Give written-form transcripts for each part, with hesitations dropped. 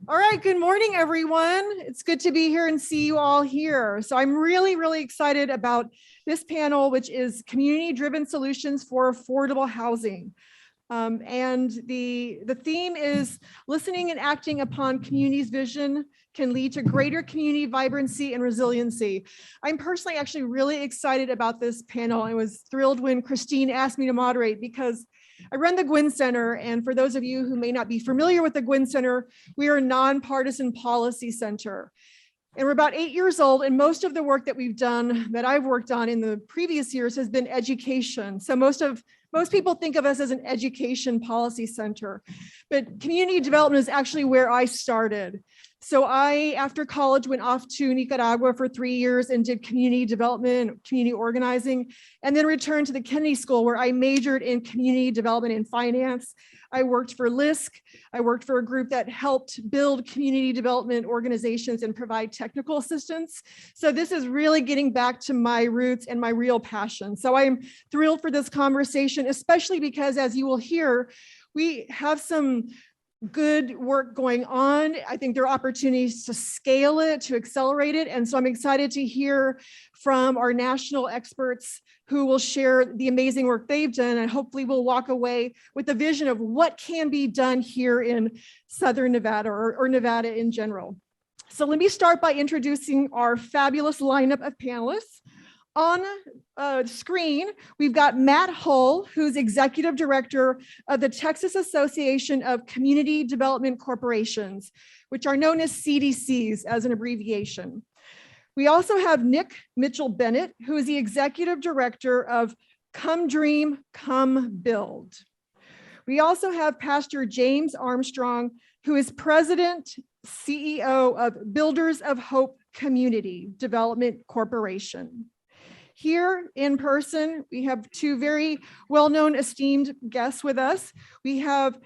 All right, good morning, everyone. It's good to be here and see you all here. So I'm really excited about this panel, which is community-driven solutions for affordable housing. And the theme is listening and acting upon community's vision can lead to greater community vibrancy and resiliency. I'm personally actually really excited about this panel. I was thrilled when Christine asked me to moderate because I run the Guinn Center, and for those of you who may not be familiar with the Guinn Center, we are a nonpartisan policy center. And we're about 8 years old, and most of the work that we've done, that I've worked on in the previous years, has been education. So most people think of us as an education policy center, but community development is actually where I started. So I, after college, went off to Nicaragua for 3 years and did community development, community organizing, and then returned to the Kennedy School where I majored in community development and finance. I worked for LISC. I worked for a group that helped build community development organizations and provide technical assistance. So this is really getting back to my roots and my real passion. So I'm thrilled for this conversation, especially because, as you will hear, we have some good work going on. I think there are opportunities to scale it, to accelerate it. And so I'm excited to hear from our national experts who will share the amazing work they've done, and hopefully we'll walk away with a vision of what can be done here in Southern Nevada or Nevada in general. So let me start by introducing our fabulous lineup of panelists. On screen, we've got Matt Hull, who's Executive Director of the Texas Association of Community Development Corporations, which are known as CDCs as an abbreviation. We also have Nick Mitchell-Bennett, who is the Executive Director of Come Dream, Come Build. We also have Pastor James Armstrong, who is President, CEO of Builders of Hope Community Development Corporation. Here in person, we have two very well-known esteemed guests with us. We have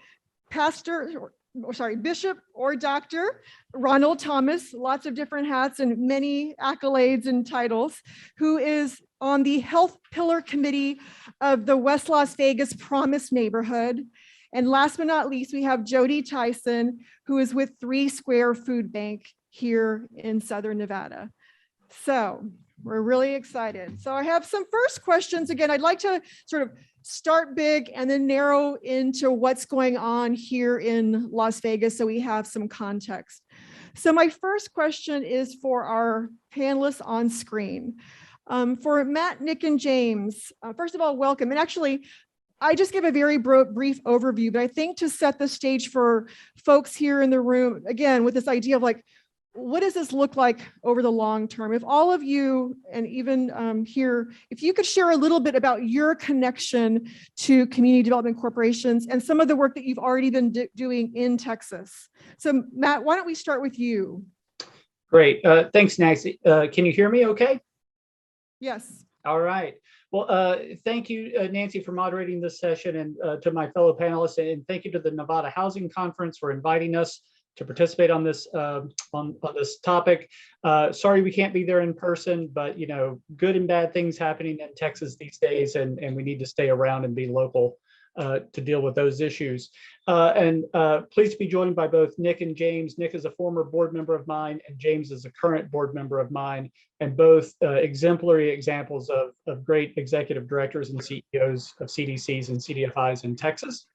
Bishop or Dr. Ronald Thomas, lots of different hats and many accolades and titles, who is on the Health Pillar Committee of the West Las Vegas Promise Neighborhood. And last but not least, we have Jodi Tyson, who is with 3 Square Food Bank here in Southern Nevada. So we're really excited. So I have some first questions. Again, I'd like to sort of start big and then narrow into what's going on here in Las Vegas so we have some context. So my first question is for our panelists on screen. For Matt, Nick, and James, first of all, welcome. And actually, I just give a very brief overview, but I think to set the stage for folks here in the room, again, with this idea of like, what does this look like over the long term? If all of you, and even here, if you could share a little bit about your connection to community development corporations and some of the work that you've already been doing in Texas. So Matt, why don't we start with you? Great, thanks, Nancy. Can you hear me okay? Yes. All right. Well, thank you, Nancy, for moderating this session, and to my fellow panelists, and thank you to the Nevada Housing Conference for inviting us to participate on this on this topic. Sorry we can't be there in person, but you know, good and bad things happening in Texas these days, and we need to stay around and be local to deal with those issues. Pleased to be joined by both Nick and James. Nick is a former board member of mine, and James is a current board member of mine, and both exemplary examples of great executive directors and CEOs of CDCs and CDFIs in Texas.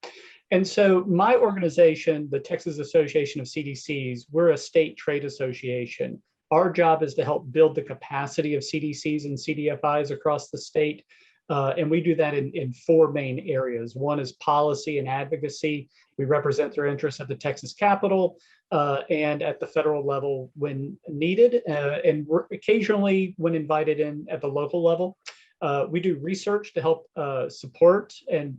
And so my organization, the Texas Association of CDCs, we're a state trade association. Our job is to help build the capacity of CDCs and CDFIs across the state. And we do that in 4 main areas. One is policy and advocacy. We represent their interests at the Texas Capitol and at the federal level when needed, and occasionally when invited in at the local level. We do research to help support and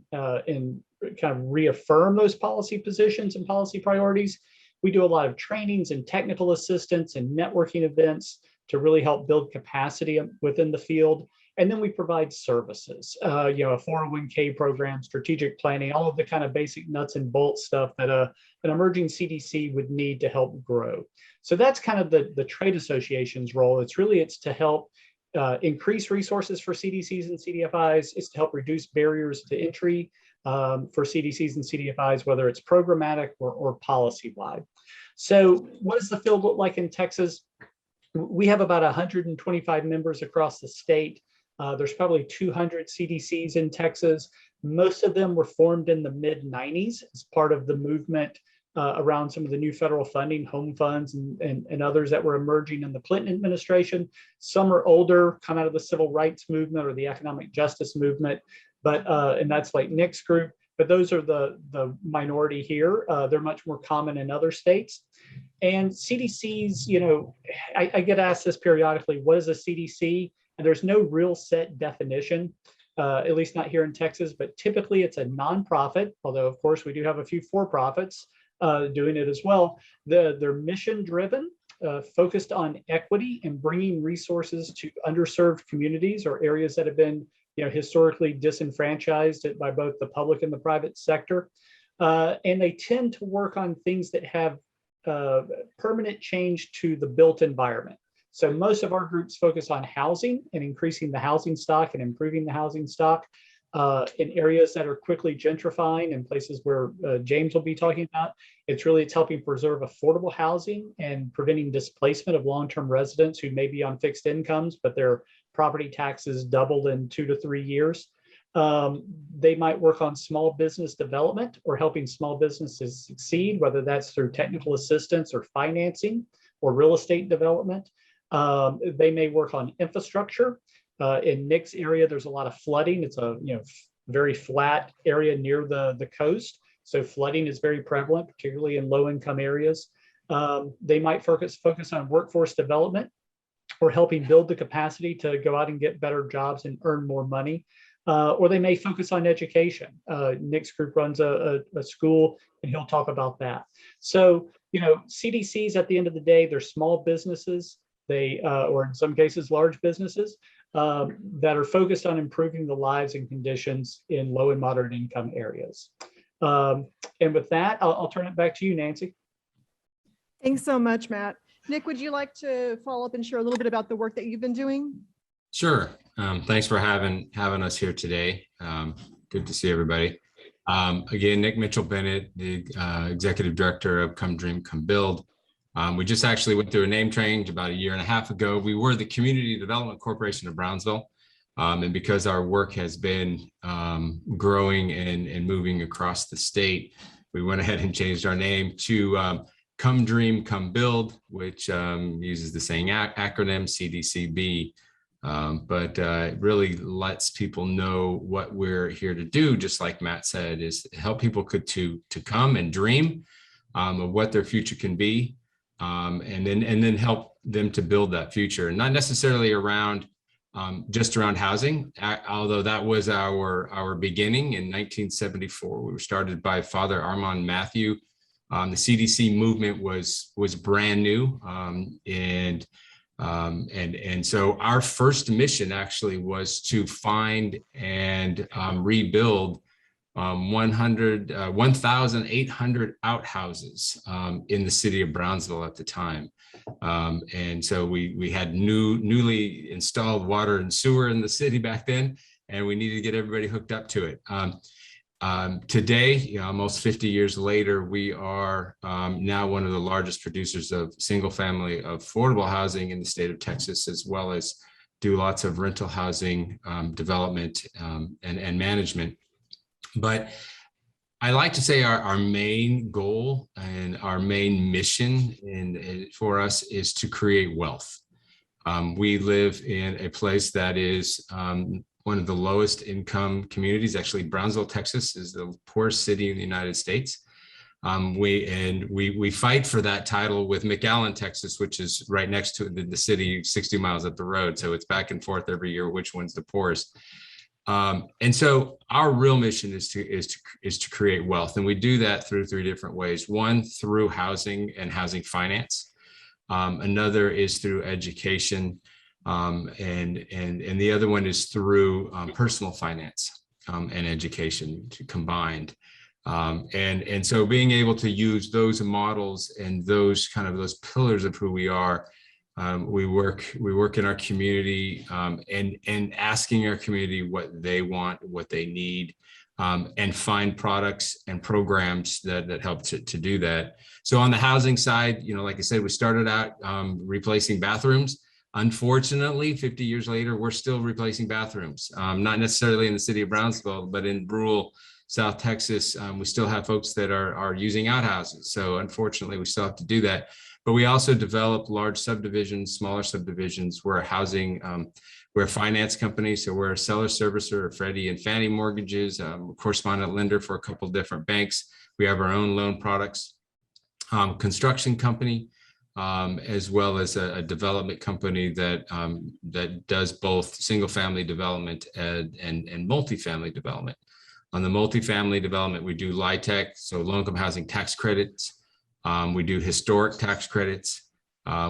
kind of reaffirm those policy positions and policy priorities. We do a lot of trainings and technical assistance and networking events to really help build capacity within the field. And then we provide services, you know, a 401k program, strategic planning, all of the kind of basic nuts and bolts stuff that an emerging CDC would need to help grow. So that's kind of the trade association's role. It's to help increase resources for CDCs and CDFIs. It's to help reduce barriers to entry for CDCs and CDFIs, whether it's programmatic or policy-wide. So what does the field look like in Texas? We have about 125 members across the state. There's probably 200 CDCs in Texas. Most of them were formed in the mid-90s as part of the movement around some of the new federal funding, home funds, and others that were emerging in the Clinton administration. Some are older, come out of the civil rights movement or the economic justice movement, but and that's like Nick's group. But those are the minority here. They're much more common in other states. And CDCs, you know, I get asked this periodically, what is a CDC? And there's no real set definition, at least not here in Texas, but typically it's a nonprofit, although of course we do have a few for-profits doing it as well. They're mission driven, focused on equity and bringing resources to underserved communities or areas that have been, you know, historically disenfranchised by both the public and the private sector. And they tend to work on things that have permanent change to the built environment. So most of our groups focus on housing and increasing the housing stock and improving the housing stock in areas that are quickly gentrifying and places where James will be talking about. It's helping preserve affordable housing and preventing displacement of long-term residents who may be on fixed incomes, but their property taxes doubled in 2 to 3 years. They might work on small business development or helping small businesses succeed, whether that's through technical assistance or financing or real estate development. They may work on infrastructure. In Nick's area, there's a lot of flooding. It's a very flat area near the coast. So flooding is very prevalent, particularly in low-income areas. They might focus on workforce development or helping build the capacity to go out and get better jobs and earn more money. Or they may focus on education. Nick's group runs a school, and he'll talk about that. So, you know, CDCs at the end of the day, they're small businesses. They, or in some cases, large businesses that are focused on improving the lives and conditions in low and moderate income areas. And with that, I'll turn it back to you, Nancy. Thanks so much, Matt. Nick, would you like to follow up and share a little bit about the work that you've been doing? Sure. Thanks for having us here today. Good to see everybody. Again, Nick Mitchell-Bennett, the Executive Director of Come Dream, Come Build. We just actually went through a name change about 1.5 years ago. We were the Community Development Corporation of Brownsville. And because our work has been growing and moving across the state, we went ahead and changed our name to Come Dream, Come Build, which uses the same acronym, CDCB. But it really lets people know what we're here to do, just like Matt said, is help people to come and dream of what their future can be, and then help them to build that future, not necessarily around just around housing, although that was our beginning in 1974. We were started by Father Armand Matthew. The CDC movement was brand new, and so our first mission actually was to find and rebuild 1,800 outhouses in the city of Brownsville at the time. And so we had newly installed water and sewer in the city back then, and we needed to get everybody hooked up to it. Today, almost 50 years later, we are now one of the largest producers of single-family affordable housing in the state of Texas, as well as do lots of rental housing development and management. But I like to say our main goal and our main mission for us is to create wealth. We live in a place that is one of the lowest income communities. Actually, Brownsville, Texas is the poorest city in the United States. We fight for that title with McAllen, Texas, which is right next to the city, 60 miles up the road. So it's back and forth every year, which one's the poorest. And so our real mission is to create wealth. And we do that through 3 different ways. One, through housing and housing finance. Another is through education. And the other one is through personal finance and education combined. And so being able to use those models and those pillars of who we are, we work in our community and asking our community what they want, what they need, and find products and programs that help to do that. So on the housing side, like I said, we started out replacing bathrooms. Unfortunately, 50 years later, we're still replacing bathrooms, not necessarily in the city of Brownsville, but in rural South Texas, we still have folks that are using outhouses. So unfortunately, we still have to do that. But we also develop large subdivisions, smaller subdivisions. We're a housing, we're a finance company. So we're a seller servicer of Freddie and Fannie mortgages, correspondent lender for a couple of different banks. We have our own loan products, construction company, as well as a development company that does both single family development and multifamily development. On the multifamily development, we do LIHTC, so low income housing tax credits. We do historic tax credits.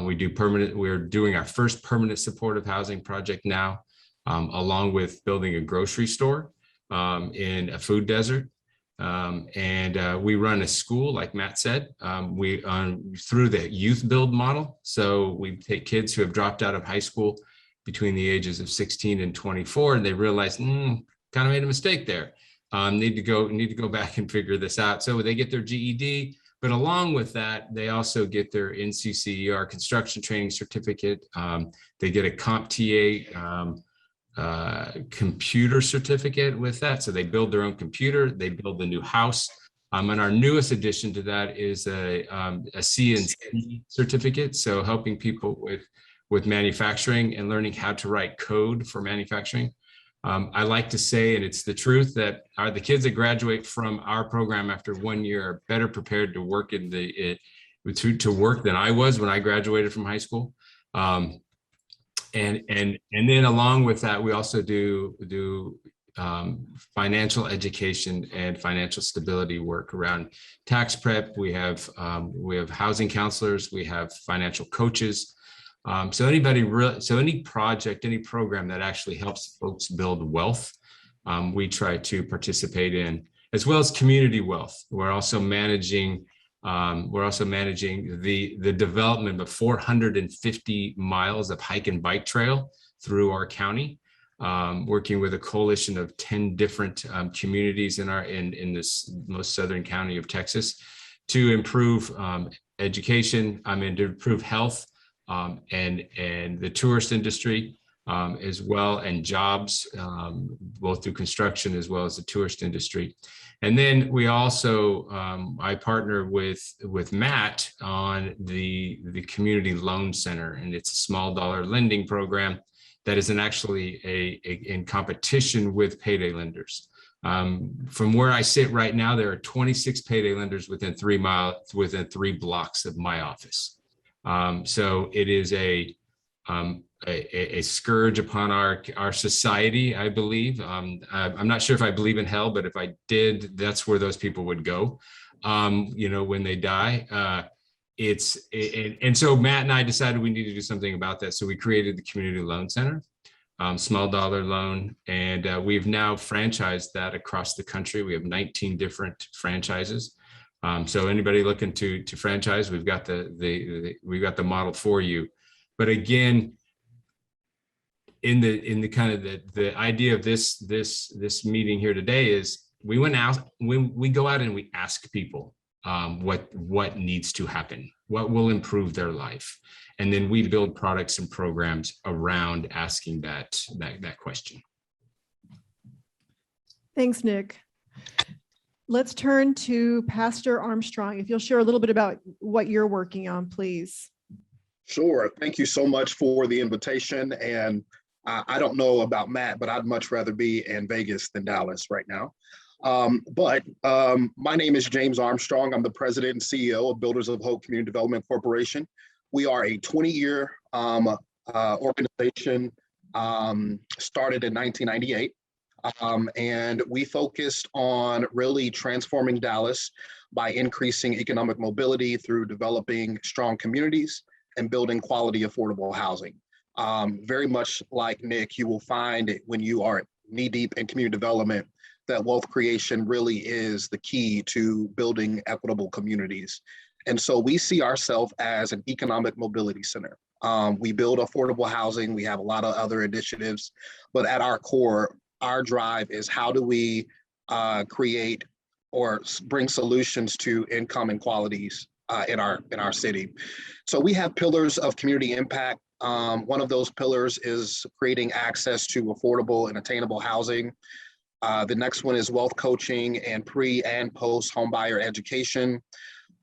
We do permanent. We're doing our first permanent supportive housing project now, along with building a grocery store in a food desert. We run a school, like Matt said, through the youth build model. So we take kids who have dropped out of high school between the ages of 16 and 24, and they realize, kind of made a mistake there. Need to go back and figure this out. So they get their GED, but along with that, they also get their NCCER construction training certificate. They get a CompTIA computer certificate with that. So they build their own computer, they build the new house. And our newest addition to that is a CNC certificate. So helping people with manufacturing and learning how to write code for manufacturing. I like to say, and it's the truth, that the kids that graduate from our program after 1 year are better prepared to work to work than I was when I graduated from high school. And then along with that, we also do financial education and financial stability work around tax prep. We have housing counselors, we have financial coaches. So any project, any program that actually helps folks build wealth, we try to participate in, as well as community wealth. We're also managing the development of 450 miles of hike and bike trail through our county, working with a coalition of 10 different communities in this most southern county of Texas to improve education, to improve health, and the tourist industry as well, and jobs, both through construction as well as the tourist industry. And then we also, I partner with Matt on the Community Loan Center, and it's a small dollar lending program that isn't actually in competition with payday lenders. From where I sit right now, there are 26 payday lenders within 3 blocks of my office. So it is a scourge upon our society, I believe. I'm not sure if I believe in hell, but if I did, that's where those people would go, when they die. And so Matt and I decided we need to do something about that. So we created the Community Loan Center, small dollar loan, and we've now franchised that across the country. We have 19 different franchises. So anybody looking to franchise, we've got the model for you. But again, in the kind of the idea of this meeting here today is we go out and we ask people what needs to happen, what will improve their life, and then we build products and programs around asking that question. Thanks, Nick. Let's turn to Pastor Armstrong. If you'll share a little bit about what you're working on, please. Sure. Thank you so much for the invitation. And I don't know about Matt, but I'd much rather be in Vegas than Dallas right now. But my name is James Armstrong. I'm the president and CEO of Builders of Hope Community Development Corporation. We are a 20-year organization, started in 1998. And we focused on really transforming Dallas by increasing economic mobility through developing strong communities and building quality, affordable housing. Very much like Nick, you will find when you are knee-deep in community development that wealth creation really is the key to building equitable communities. And so we see ourselves as an economic mobility center. We build affordable housing. We have a lot of other initiatives, but at our core, our drive is how do we create or bring solutions to income inequalities in our city. So we have pillars of community impact. One of those pillars is creating access to affordable and attainable housing. The next one is wealth coaching and pre and post homebuyer education.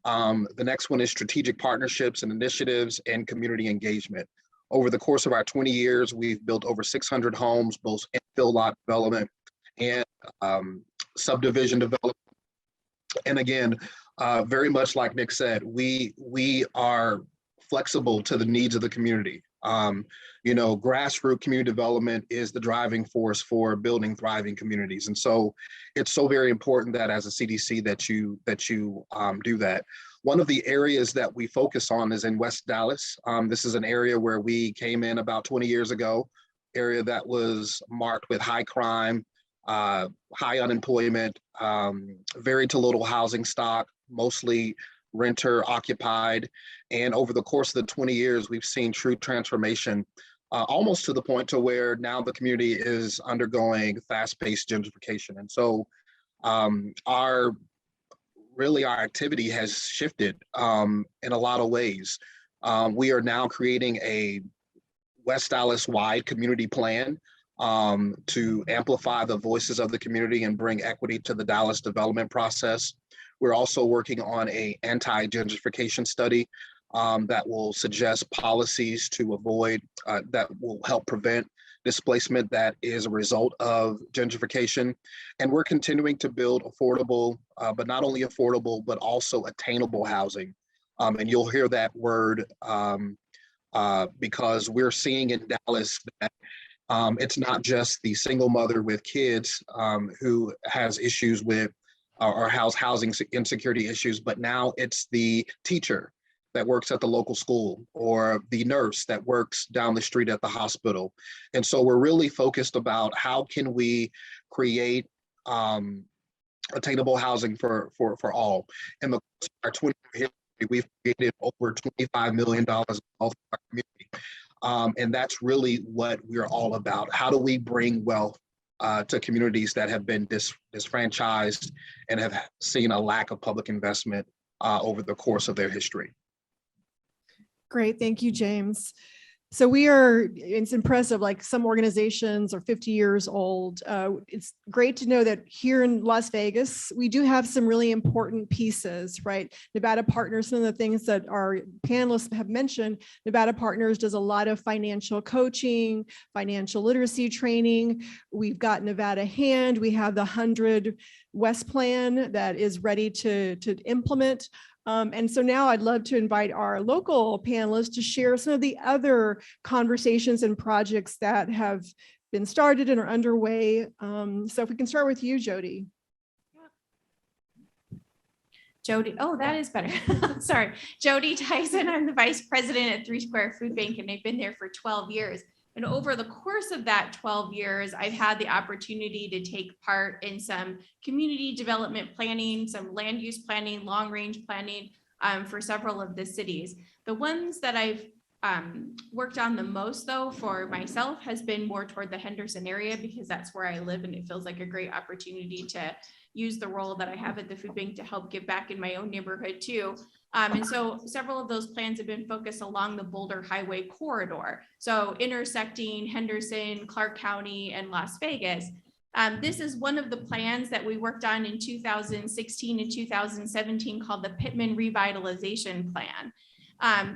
The next one is strategic partnerships and initiatives and community engagement. Over the course of our 20 years, we've built over 600 homes, both infill lot development and subdivision development. And again, very much like Nick said, we are flexible to the needs of the community. You know, grassroots community development is the driving force for building thriving communities. And so it's so very important that as a CDC that you do that. One of the areas that we focus on is in West Dallas. This is an area where we came in about 20 years ago, area that was marked with high crime, high unemployment, very to little housing stock, mostly renter occupied. And over the course of the 20 years, we've seen true transformation, almost to the point to where now the community is undergoing fast-paced gentrification. And so our activity has shifted in a lot of ways. We are now creating a West Dallas-wide community plan to amplify the voices of the community and bring equity to the Dallas development process. We're also working on an anti-gentrification study that will suggest policies to avoid, that will help prevent displacement that is a result of gentrification. And we're continuing to build affordable, but not only affordable, but also attainable housing. And you'll hear that word because we're seeing in Dallas that it's not just the single mother with kids who has issues with or has housing insecurity issues, but now it's the teacher that works at the local school or the nurse that works down the street at the hospital. And so we're really focused about how can we create attainable housing for all. In the course of our 20-year history, we've created over $25 million of wealth for our community. And that's really what we're all about. How do we bring wealth to communities that have been disfranchised and have seen a lack of public investment over the course of their history? Great, thank you, James. So it's impressive, like some organizations are 50 years old. It's great to know that here in Las Vegas, we do have some really important pieces, right? Nevada Partners, some of the things that our panelists have mentioned, Nevada Partners does a lot of financial coaching, financial literacy training. We've got Nevada Hand, we have the 100 West Plan that is ready to implement. And so now I'd love to invite our local panelists to share some of the other conversations and projects that have been started and are underway. So if we can start with you, Jodi. Jodi, oh, that is better. Sorry. Jodi Tyson, I'm the vice president at 3 Square Food Bank, and I've been there for 12 years. And over the course of that 12 years, I've had the opportunity to take part in some community development planning, some land use planning, long range planning for several of the cities. The ones that I've worked on the most, though, for myself has been more toward the Henderson area, because that's where I live and it feels like a great opportunity to use the role that I have at the food bank to help give back in my own neighborhood too. And so several of those plans have been focused along the Boulder Highway corridor. So intersecting Henderson, Clark County, and Las Vegas. This is one of the plans that we worked on in 2016 and 2017 called the Pittman Revitalization Plan.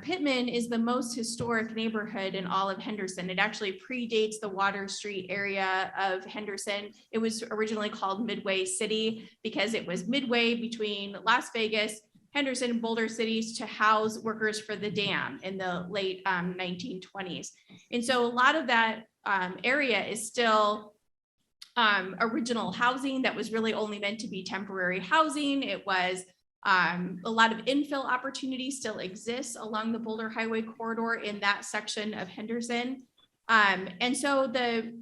Pittman is the most historic neighborhood in all of Henderson. It actually predates the Water Street area of Henderson. It was originally called Midway City because it was midway between Las Vegas, Henderson, and Boulder cities to house workers for the dam in the late 1920s. And so a lot of that area is still original housing that was really only meant to be temporary housing. It was a lot of infill opportunities still exists along the Boulder Highway corridor in that section of Henderson. And so the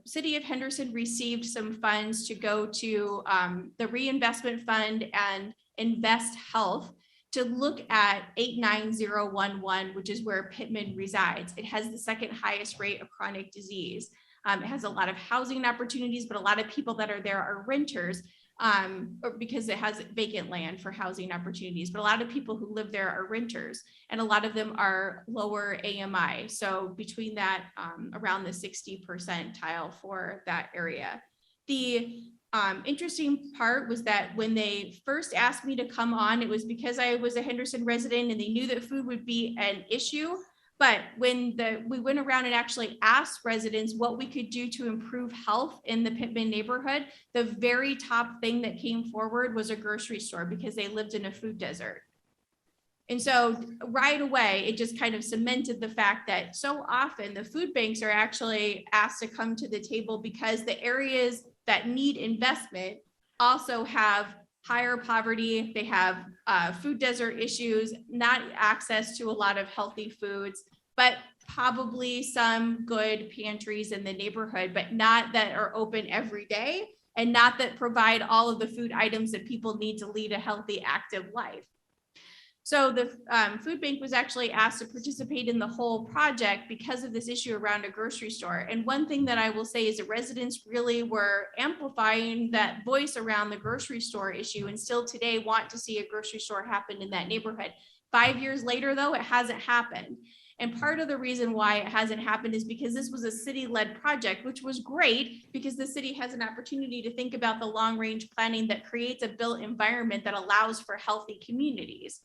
city of Henderson received some funds to go to the reinvestment fund and Invest Health to look at 89011, which is where Pittman resides. It has the second highest rate of chronic disease. It has a lot of housing opportunities, but a lot of people that are there are renters, or because it has vacant land for housing opportunities. But a lot of people who live there are renters, and a lot of them are lower AMI. So between that, around the 60 percentile for that area. The interesting part was that when they first asked me to come on, it was because I was a Henderson resident and they knew that food would be an issue. But when we went around and actually asked residents what we could do to improve health in the Pittman neighborhood, the very top thing that came forward was a grocery store, because they lived in a food desert. And so right away, it just kind of cemented the fact that so often the food banks are actually asked to come to the table because the areas that need investment also have higher poverty. They have food desert issues, not access to a lot of healthy foods, but probably some good pantries in the neighborhood, but not that are open every day, and not that provide all of the food items that people need to lead a healthy, active life. So the food bank was actually asked to participate in the whole project because of this issue around a grocery store. And one thing that I will say is that residents really were amplifying that voice around the grocery store issue, and still today want to see a grocery store happen in that neighborhood. 5 years later, though, it hasn't happened. And part of the reason why it hasn't happened is because this was a city-led project, which was great because the city has an opportunity to think about the long-range planning that creates a built environment that allows for healthy communities.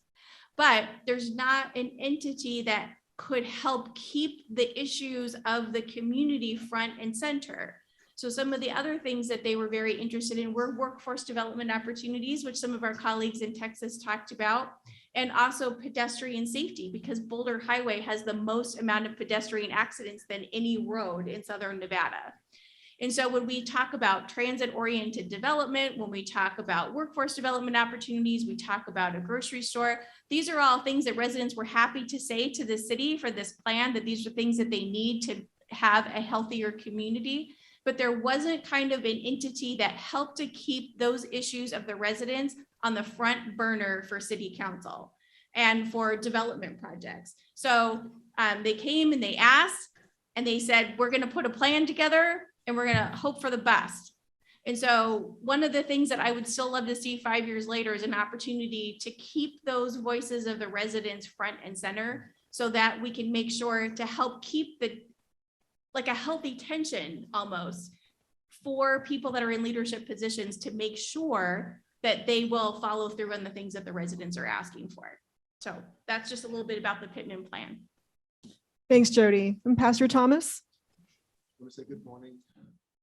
But there's not an entity that could help keep the issues of the community front and center. So some of the other things that they were very interested in were workforce development opportunities, which some of our colleagues in Texas talked about, and also pedestrian safety, because Boulder Highway has the most amount of pedestrian accidents than any road in Southern Nevada. And so when we talk about transit-oriented development, when we talk about workforce development opportunities, we talk about a grocery store, these are all things that residents were happy to say to the city for this plan, that these are things that they need to have a healthier community. But there wasn't kind of an entity that helped to keep those issues of the residents on the front burner for city council and for development projects. So they came and they asked, and they said, we're going to put a plan together and we're going to hope for the best. And so one of the things that I would still love to see 5 years later is an opportunity to keep those voices of the residents front and center, so that we can make sure to help keep like a healthy tension almost for people that are in leadership positions, to make sure that they will follow through on the things that the residents are asking for. So that's just a little bit about the Pittman plan. Thanks, Jodi. And Pastor Thomas? I want to say good morning.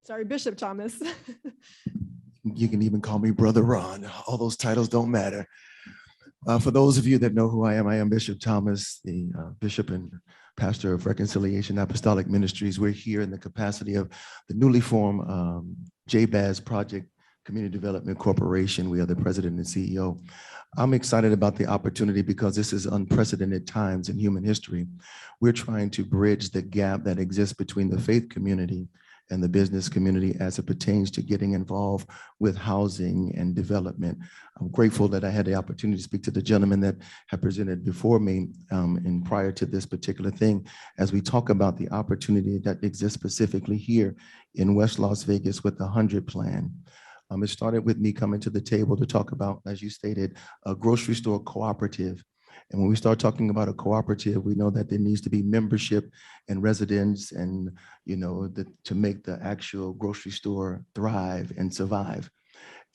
Sorry, Bishop Thomas. You can even call me Brother Ron. All those titles don't matter. For those of you that know who I am Bishop Thomas, the Bishop and Pastor of Reconciliation Apostolic Ministries. We're here in the capacity of the newly formed JBAS Project Community Development Corporation. We are the president and CEO. I'm excited about the opportunity because this is unprecedented times in human history. We're trying to bridge the gap that exists between the faith community and the business community as it pertains to getting involved with housing and development. I'm grateful that I had the opportunity to speak to the gentleman that had presented before me and prior to this particular thing, as we talk about the opportunity that exists specifically here in West Las Vegas with the 100 plan. It started with me coming to the table to talk about, as you stated, a grocery store cooperative. And when we start talking about a cooperative, we know that there needs to be membership and residents, and to make the actual grocery store thrive and survive.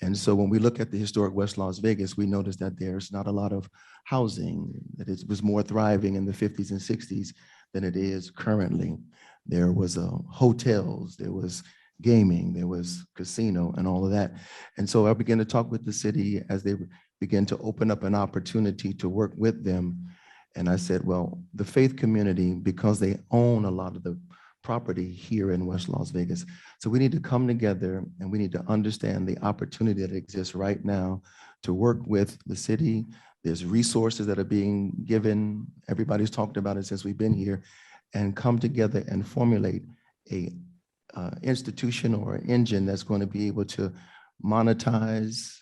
And so when we look at the historic West Las Vegas, we notice that there's not a lot of housing, that it was more thriving in the 50s and 60s than it is currently. There was hotels, there was gaming, there was casino and all of that. And so I began to talk with the city as they began to open up an opportunity to work with them. And I said, well, the faith community, because they own a lot of the property here in West Las Vegas, so we need to come together and we need to understand the opportunity that exists right now to work with the city. There's resources that are being given. Everybody's talked about it since we've been here, and come together and formulate a institution or an engine that's going to be able to monetize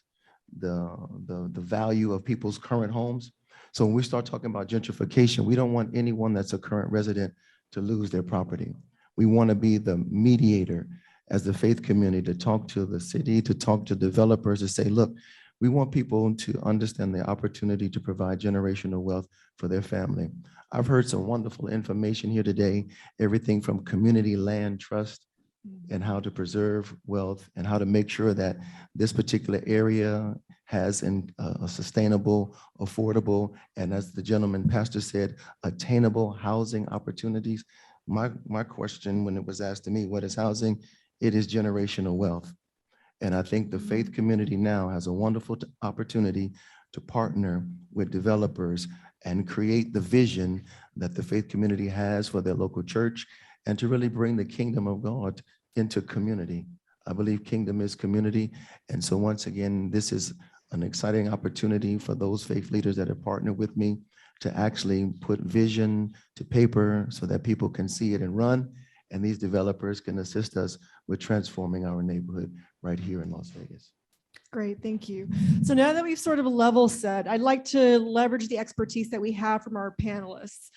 the value of people's current homes. So when we start talking about gentrification, we don't want anyone that's a current resident to lose their property. We want to be the mediator as the faith community to talk to the city, to talk to developers, to say, look, we want people to understand the opportunity to provide generational wealth for their family. I've heard some wonderful information here today, everything from community land trust and how to preserve wealth and how to make sure that this particular area has a sustainable, affordable, and as the gentleman pastor said, attainable housing opportunities. My question when it was asked to me, what is housing? It is generational wealth. And I think the faith community now has a wonderful opportunity to partner with developers and create the vision that the faith community has for their local church and to really bring the kingdom of God into community. I believe kingdom is community. And so once again, this is an exciting opportunity for those faith leaders that have partnered with me to actually put vision to paper so that people can see it and run. And these developers can assist us with transforming our neighborhood right here in Las Vegas. Great, thank you. So now that we've sort of level set, I'd like to leverage the expertise that we have from our panelists.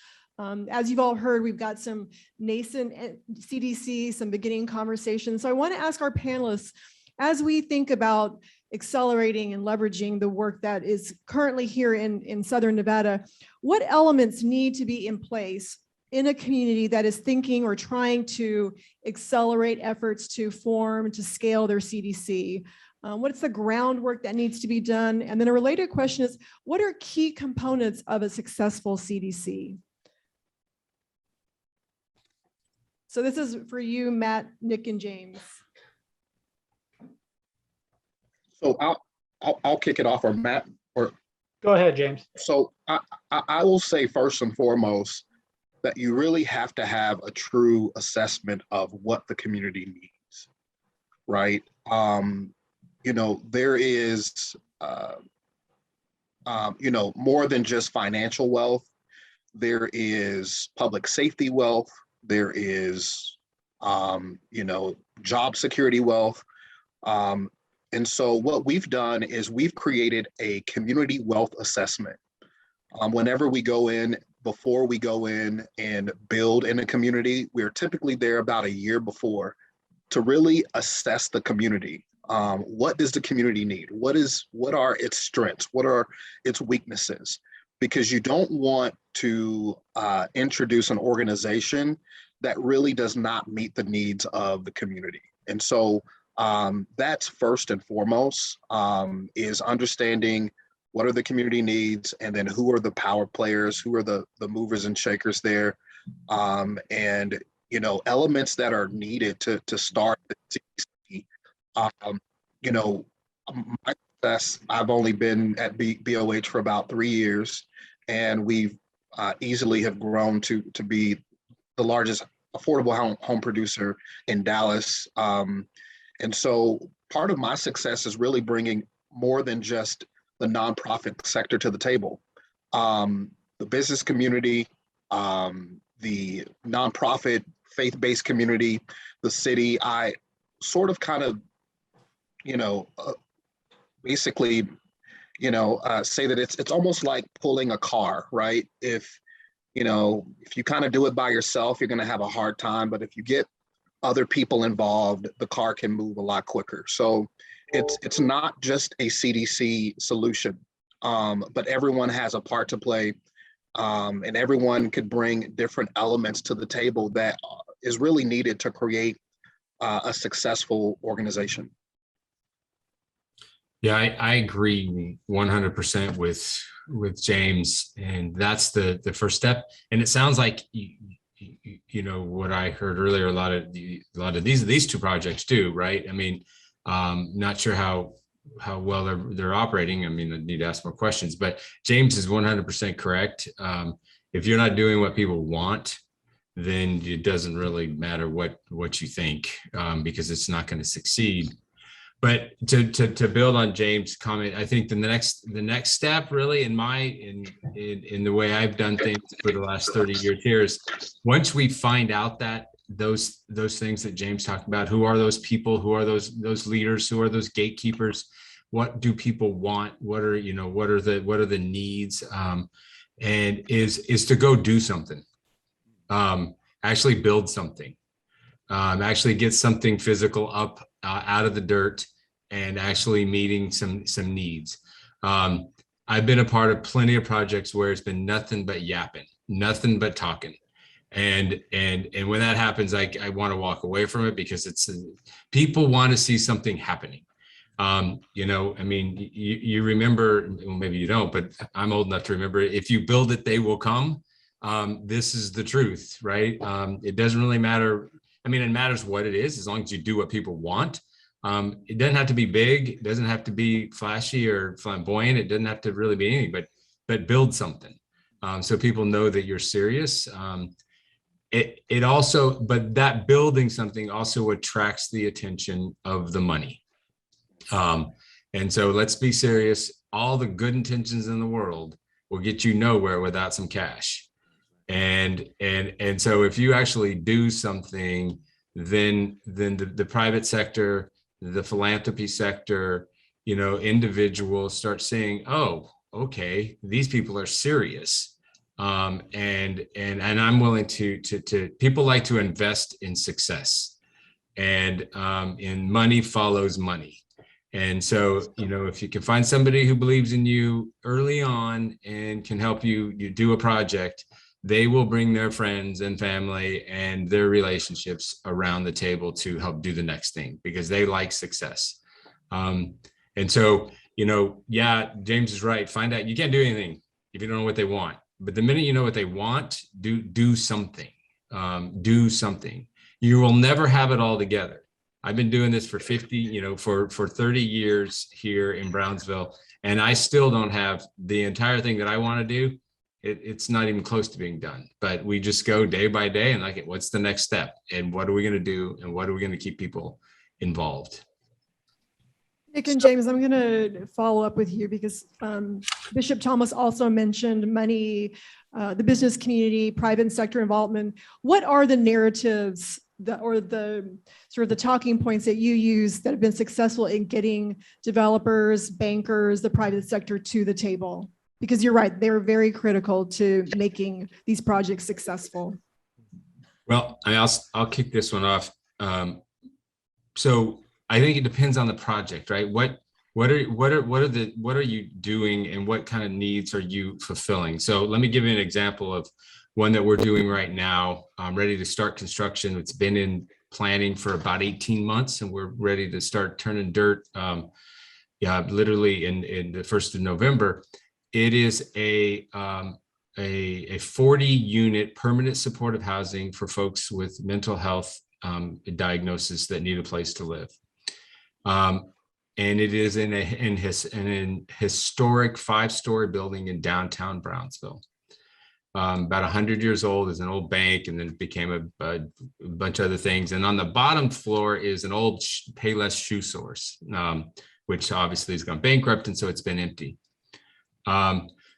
As you've all heard, we've got some nascent CDC, some beginning conversations. So I want to ask our panelists, as we think about accelerating and leveraging the work that is currently here in Southern Nevada, what elements need to be in place in a community that is thinking or trying to accelerate efforts to form, to scale their CDC? What's the groundwork that needs to be done? And then a related question is, what are key components of a successful CDC? So this is for you, Matt, Nick, and James. So I'll kick it off, or Matt, or Go ahead, James. so I will say first and foremost that you really have to have a true assessment of what the community needs, right? There is, more than just financial wealth. There is public safety wealth. There is, job security wealth. And so what we've done is we've created a community wealth assessment. Whenever we go in, before we go in and build in a community, we're typically there about a year before to really assess the community. What does the community need? What are its strengths? What are its weaknesses? Because you don't want to introduce an organization that really does not meet the needs of the community. And so that's first and foremost, is understanding what are the community needs, and then who are the power players, who are the movers and shakers there, and elements that are needed to start the CDC. My success, I've only been at BOH for about 3 years, and we've easily have grown to be the largest affordable home producer in Dallas. And so part of my success is really bringing more than just the nonprofit sector to the table. The business community, the nonprofit faith-based community, the city, I sort of kind of, basically, say that it's almost like pulling a car, right? If you kind of do it by yourself, you're going to have a hard time. But if you get other people involved, the car can move a lot quicker. So it's not just a CDC solution, but everyone has a part to play, and everyone could bring different elements to the table that is really needed to create a successful organization. Yeah, I agree 100% with James, and that's the first step. And it sounds like what I heard earlier, a lot of these two projects do, right? I mean, not sure how well they're operating. I mean, I need to ask more questions, but James is 100% correct. If you're not doing what people want, then it doesn't really matter what you think, because it's not going to succeed. But to build on James' comment, I think the next step really in the way I've done things for the last 30 years here is once we find out that those things that James talked about, who are those people, who are those leaders, who are those gatekeepers, what do people want, what are the needs, and is to go do something, actually build something. actually get something physical up out of the dirt and actually meeting some needs. I've been a part of plenty of projects where it's been nothing but yapping, nothing but talking. And when that happens, I want to walk away from it, because people want to see something happening. I mean, you remember, well, maybe you don't, but I'm old enough to remember, if you build it, they will come. This is the truth, right? It doesn't really matter. I mean, it matters what it is, as long as you do what people want. It doesn't have to be big. It doesn't have to be flashy or flamboyant. It doesn't have to really be anything, but build something. So people know that you're serious. It also, but that building something also attracts the attention of the money. And so let's be serious. All the good intentions in the world will get you nowhere without some cash. And so if you actually do something, then the private sector, the philanthropy sector, individuals start saying, oh, okay, these people are serious. And I'm willing to people like to invest in success, and money follows money. And so, if you can find somebody who believes in you early on and can help you do a project, they will bring their friends and family and their relationships around the table to help do the next thing, because they like success. And so, yeah, James is right. Find out. You can't do anything if you don't know what they want. But the minute you know what they want, do something. Do something. You will never have it all together. I've been doing this for 30 years here in Brownsville, and I still don't have the entire thing that I want to do. It's not even close to being done, but we just go day by day and what's the next step, and what are we going to do, and what are we going to keep people involved? Nick and James, I'm going to follow up with you, because Bishop Thomas also mentioned money, the business community, private sector involvement. What are the narratives or the sort of the talking points that you use that have been successful in getting developers, bankers, the private sector to the table? Because you're right, they're very critical to making these projects successful. Well, I'll kick this one off. So I think it depends on the project, right? What are you doing, and what kind of needs are you fulfilling? So let me give you an example of one that we're doing right now. I'm ready to start construction. It's been in planning for about 18 months, and we're ready to start turning dirt. Literally in the 1st of November. It is a 40-unit permanent supportive housing for folks with mental health diagnosis that need a place to live. And it is in an historic 5-story building in downtown Brownsville. About 100 years old. Is an old bank, and then it became a bunch of other things. And on the bottom floor is an old Payless shoe source, which obviously has gone bankrupt, and so it's been empty.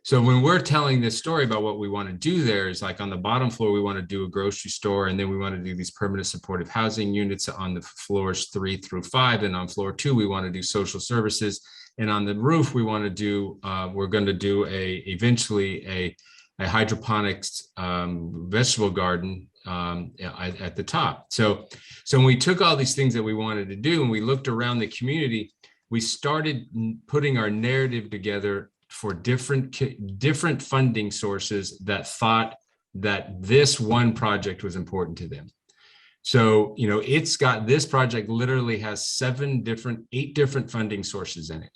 So when we're telling this story about what we want to do there, is on the bottom floor, we want to do a grocery store, and then we want to do these permanent supportive housing units on the floors 3 through 5. And on floor 2, we want to do social services. And on the roof, we want to do, we're going to do eventually a hydroponics vegetable garden at the top. So when we took all these things that we wanted to do, and we looked around the community, we started putting our narrative together for different funding sources that thought that this one project was important to them. So, this project literally has 8 different funding sources in it.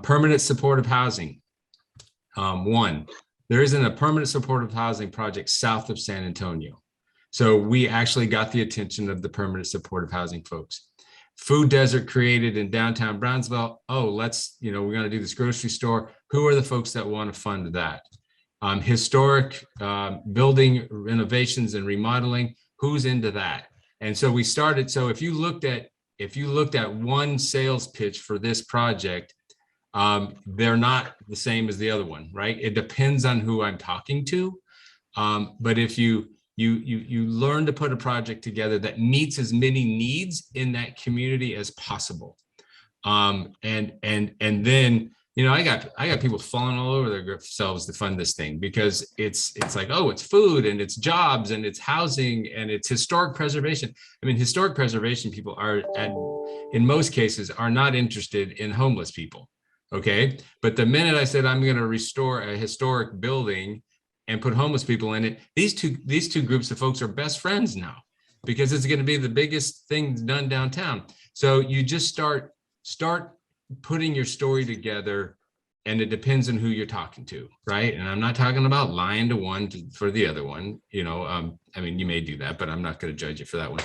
Permanent supportive housing. One, there isn't a permanent supportive housing project south of San Antonio. So we actually got the attention of the permanent supportive housing folks. Food desert created in downtown Brownsville. Oh, we're going to do this grocery store. Who are the folks that want to fund that? Historic building renovations and remodeling. Who's into that? And so we started. So if you looked at one sales pitch for this project, they're not the same as the other one, right? It depends on who I'm talking to. But if you learn to put a project together that meets as many needs in that community as possible. And then I got people falling all over themselves to fund this thing because it's like, oh, it's food and it's jobs and it's housing and it's historic preservation. I mean, historic preservation people are, in most cases, are not interested in homeless people. Okay. But the minute I said I'm going to restore a historic building and put homeless people in it, these two groups of folks are best friends now because it's going to be the biggest thing done downtown. So you just start putting your story together, and it depends on who you're talking to, right? And I'm not talking about lying to one for the other one. I mean, you may do that, but I'm not going to judge you for that one.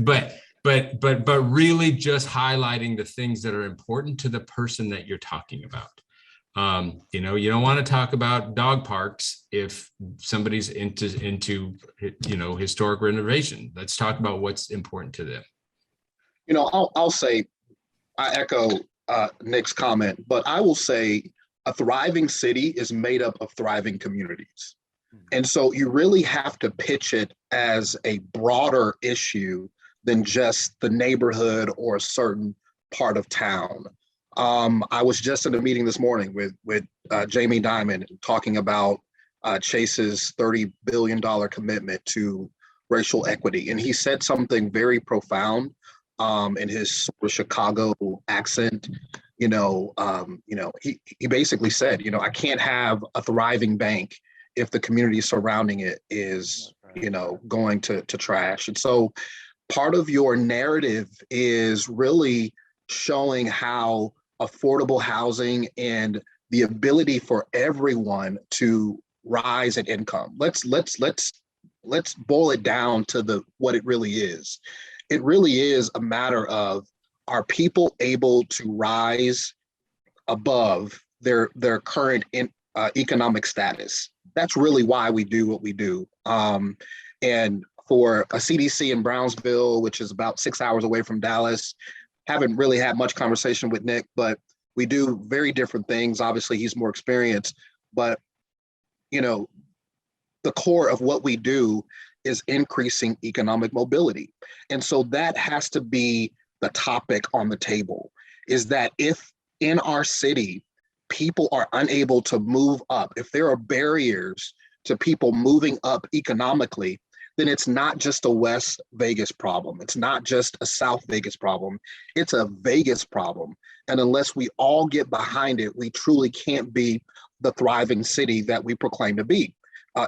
But really just highlighting the things that are important to the person that you're talking about. You don't want to talk about dog parks if somebody's into historic renovation. Let's talk about what's important to them. I'll say, I echo Nick's comment, but I will say a thriving city is made up of thriving communities. And so you really have to pitch it as a broader issue than just the neighborhood or a certain part of town. I was just in a meeting this morning with Jamie Dimon talking about Chase's $30 billion commitment to racial equity. And he said something very profound in his sort of Chicago accent. He basically said, I can't have a thriving bank if the community surrounding it is, going to trash. And so part of your narrative is really showing how affordable housing and the ability for everyone to rise in income. Let's boil it down to what it really is. It really is a matter of, are people able to rise above their current economic status? That's really why we do what we do. And for a CDC in Brownsville, which is about 6 hours away from Dallas, haven't really had much conversation with Nick, but we do very different things. Obviously, he's more experienced, but the core of what we do is increasing economic mobility. And so that has to be the topic on the table, is that if in our city, people are unable to move up, if there are barriers to people moving up economically, then it's not just a West Vegas problem. It's not just a South Vegas problem. It's a Vegas problem. And unless we all get behind it, we truly can't be the thriving city that we proclaim to be.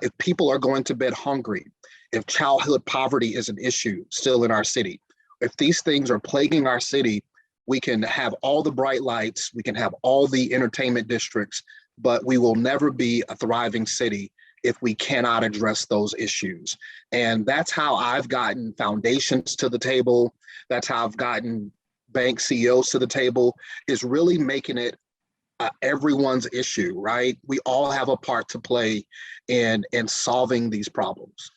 If people are going to bed hungry, if childhood poverty is an issue still in our city, if these things are plaguing our city, we can have all the bright lights, we can have all the entertainment districts, but we will never be a thriving city if we cannot address those issues. And that's how I've gotten foundations to the table. That's how I've gotten bank CEOs to the table, is really making it everyone's issue, right? We all have a part to play in solving these problems.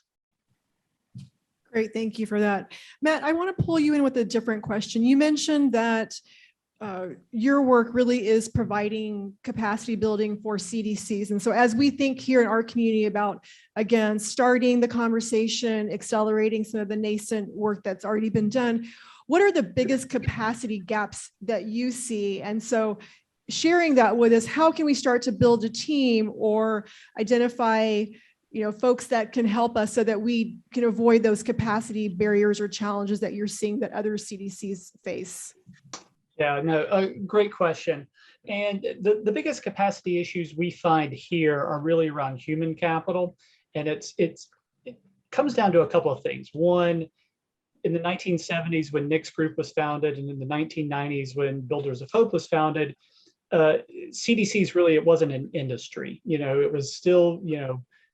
Great, thank you for that. Matt, I want to pull you in with a different question. You mentioned that your work really is providing capacity building for CDCs. And so as we think here in our community about, again, starting the conversation, accelerating some of the nascent work that's already been done, what are the biggest capacity gaps that you see? And so sharing that with us, how can we start to build a team or identify folks that can help us so that we can avoid those capacity barriers or challenges that you're seeing that other CDCs face? Yeah, no, great question. And the biggest capacity issues we find here are really around human capital. And it comes down to a couple of things. One, in the 1970s when Nick's group was founded, and in the 1990s when Builders of Hope was founded, CDCs really, it wasn't an industry. It was still,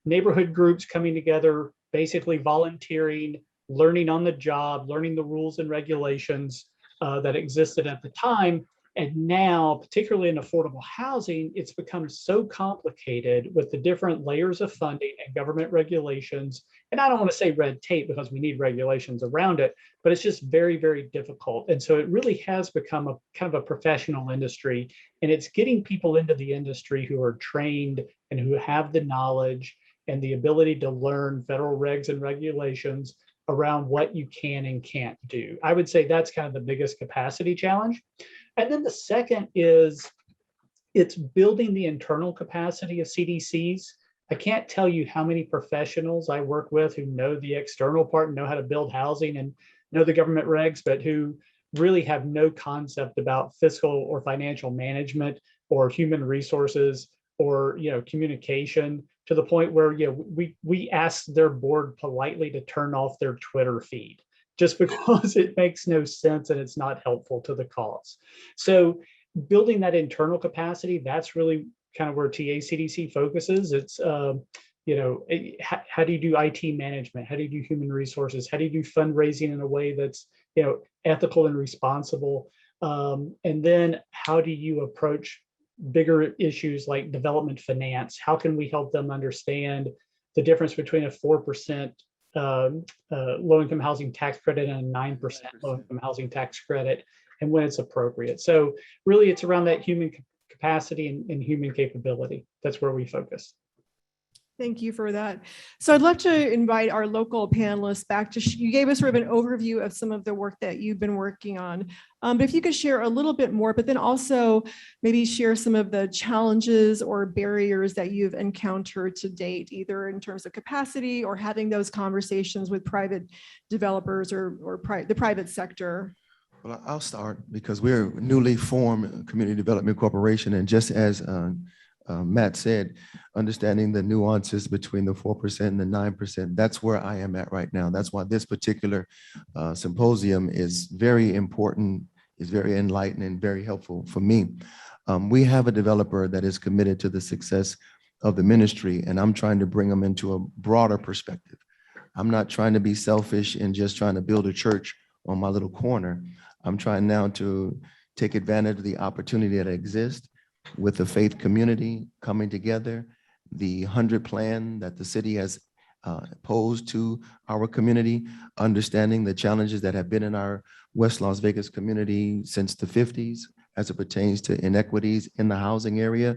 neighborhood groups coming together, basically volunteering, learning on the job, learning the rules and regulations that existed at the time. And now, particularly in affordable housing, it's become so complicated with the different layers of funding and government regulations. And I don't want to say red tape because we need regulations around it, but it's just very, very difficult. And so it really has become a kind of a professional industry, and it's getting people into the industry who are trained and who have the knowledge and the ability to learn federal regs and regulations around what you can and can't do. I would say that's kind of the biggest capacity challenge. And then the second is it's building the internal capacity of CDCs. I can't tell you how many professionals I work with who know the external part and know how to build housing and know the government regs, but who really have no concept about fiscal or financial management or human resources or communication, to the point where we ask their board politely to turn off their Twitter feed just because it makes no sense and it's not helpful to the cause. So building that internal capacity, that's really kind of where TACDC focuses. It's how do you do IT management? How do you do human resources? How do you do fundraising in a way that's ethical and responsible? And then how do you approach bigger issues like development finance? How can we help them understand the difference between a 4% low-income housing tax credit and a 9% low-income housing tax credit, and when it's appropriate? So really, it's around that human capacity and human capability. That's where we focus. Thank you for that. So I'd love to invite our local panelists back to, you gave us sort of an overview of some of the work that you've been working on. But if you could share a little bit more, but then also maybe share some of the challenges or barriers that you've encountered to date, either in terms of capacity or having those conversations with private developers or the private sector. Well, I'll start because we're a newly formed community development corporation. And just as Matt said, understanding the nuances between the 4% and the 9%, that's where I am at right now. That's why this particular symposium is very important, is very enlightening, very helpful for me. We have a developer that is committed to the success of the ministry, and I'm trying to bring them into a broader perspective. I'm not trying to be selfish and just trying to build a church on my little corner. I'm trying now to take advantage of the opportunity that exists with the faith community coming together, the 100 plan that the city has posed to our community, understanding the challenges that have been in our West Las Vegas community since the 50s as it pertains to inequities in the housing area,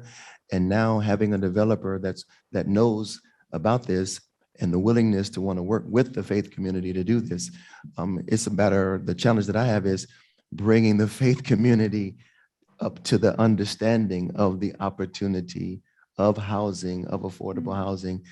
and now having a developer that knows about this and the willingness to want to work with the faith community to do this. It's a matter, the challenge that I have is bringing the faith community up to the understanding of the opportunity of housing, of affordable housing.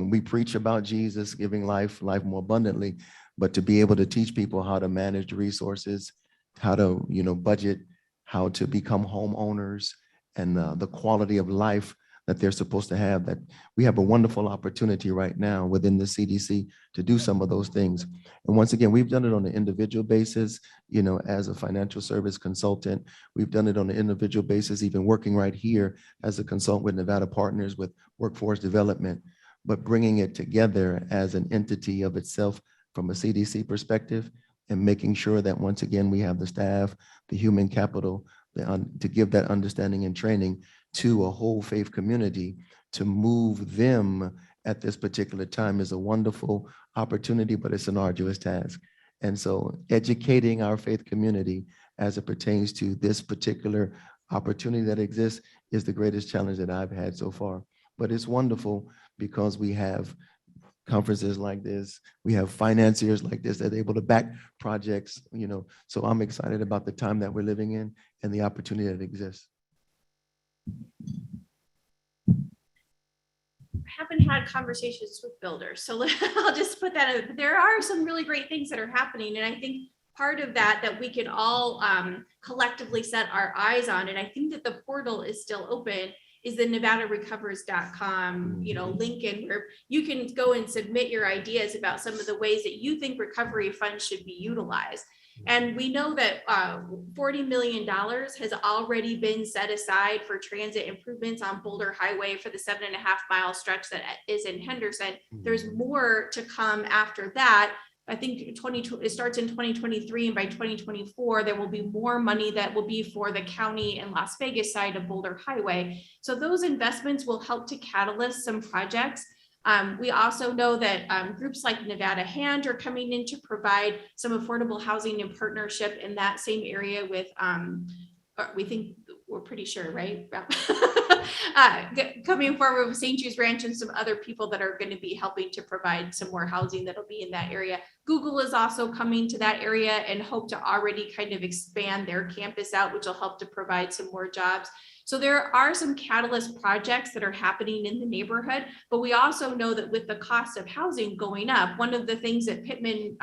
We preach about Jesus giving life more abundantly, but to be able to teach people how to manage resources, how to budget, how to become homeowners, and the quality of life that they're supposed to have, that we have a wonderful opportunity right now within the CDC to do some of those things. And once again, we've done it on an individual basis, as a financial service consultant. We've done it on an individual basis, even working right here as a consultant with Nevada Partners with workforce development, but bringing it together as an entity of itself from a CDC perspective and making sure that once again, we have the staff, the human capital, to give that understanding and training to a whole faith community to move them at this particular time is a wonderful opportunity, but it's an arduous task. And so educating our faith community as it pertains to this particular opportunity that exists is the greatest challenge that I've had so far. But it's wonderful because we have conferences like this, we have financiers like this that are able to back projects, so I'm excited about the time that we're living in and the opportunity that exists. I haven't had conversations with builders, so I'll just put that in. There are some really great things that are happening, and I think part of that we can all collectively set our eyes on, and I think that the portal is still open, is the nevadarecovers.com link in, where you can go and submit your ideas about some of the ways that you think recovery funds should be utilized. And we know that $40 million has already been set aside for transit improvements on Boulder Highway for the 7.5-mile stretch that is in Henderson. There's more to come after that. I think it starts in 2023, and by 2024, there will be more money that will be for the county and Las Vegas side of Boulder Highway. So those investments will help to catalyst some projects. We also know that groups like Nevada Hand are coming in to provide some affordable housing in partnership in that same area with, we're pretty sure, right? coming forward with St. Jude's Ranch and some other people that are going to be helping to provide some more housing that'll be in that area. Google is also coming to that area and hope to already kind of expand their campus out, which will help to provide some more jobs. So there are some catalyst projects that are happening in the neighborhood, but we also know that with the cost of housing going up, one of the things that Pittman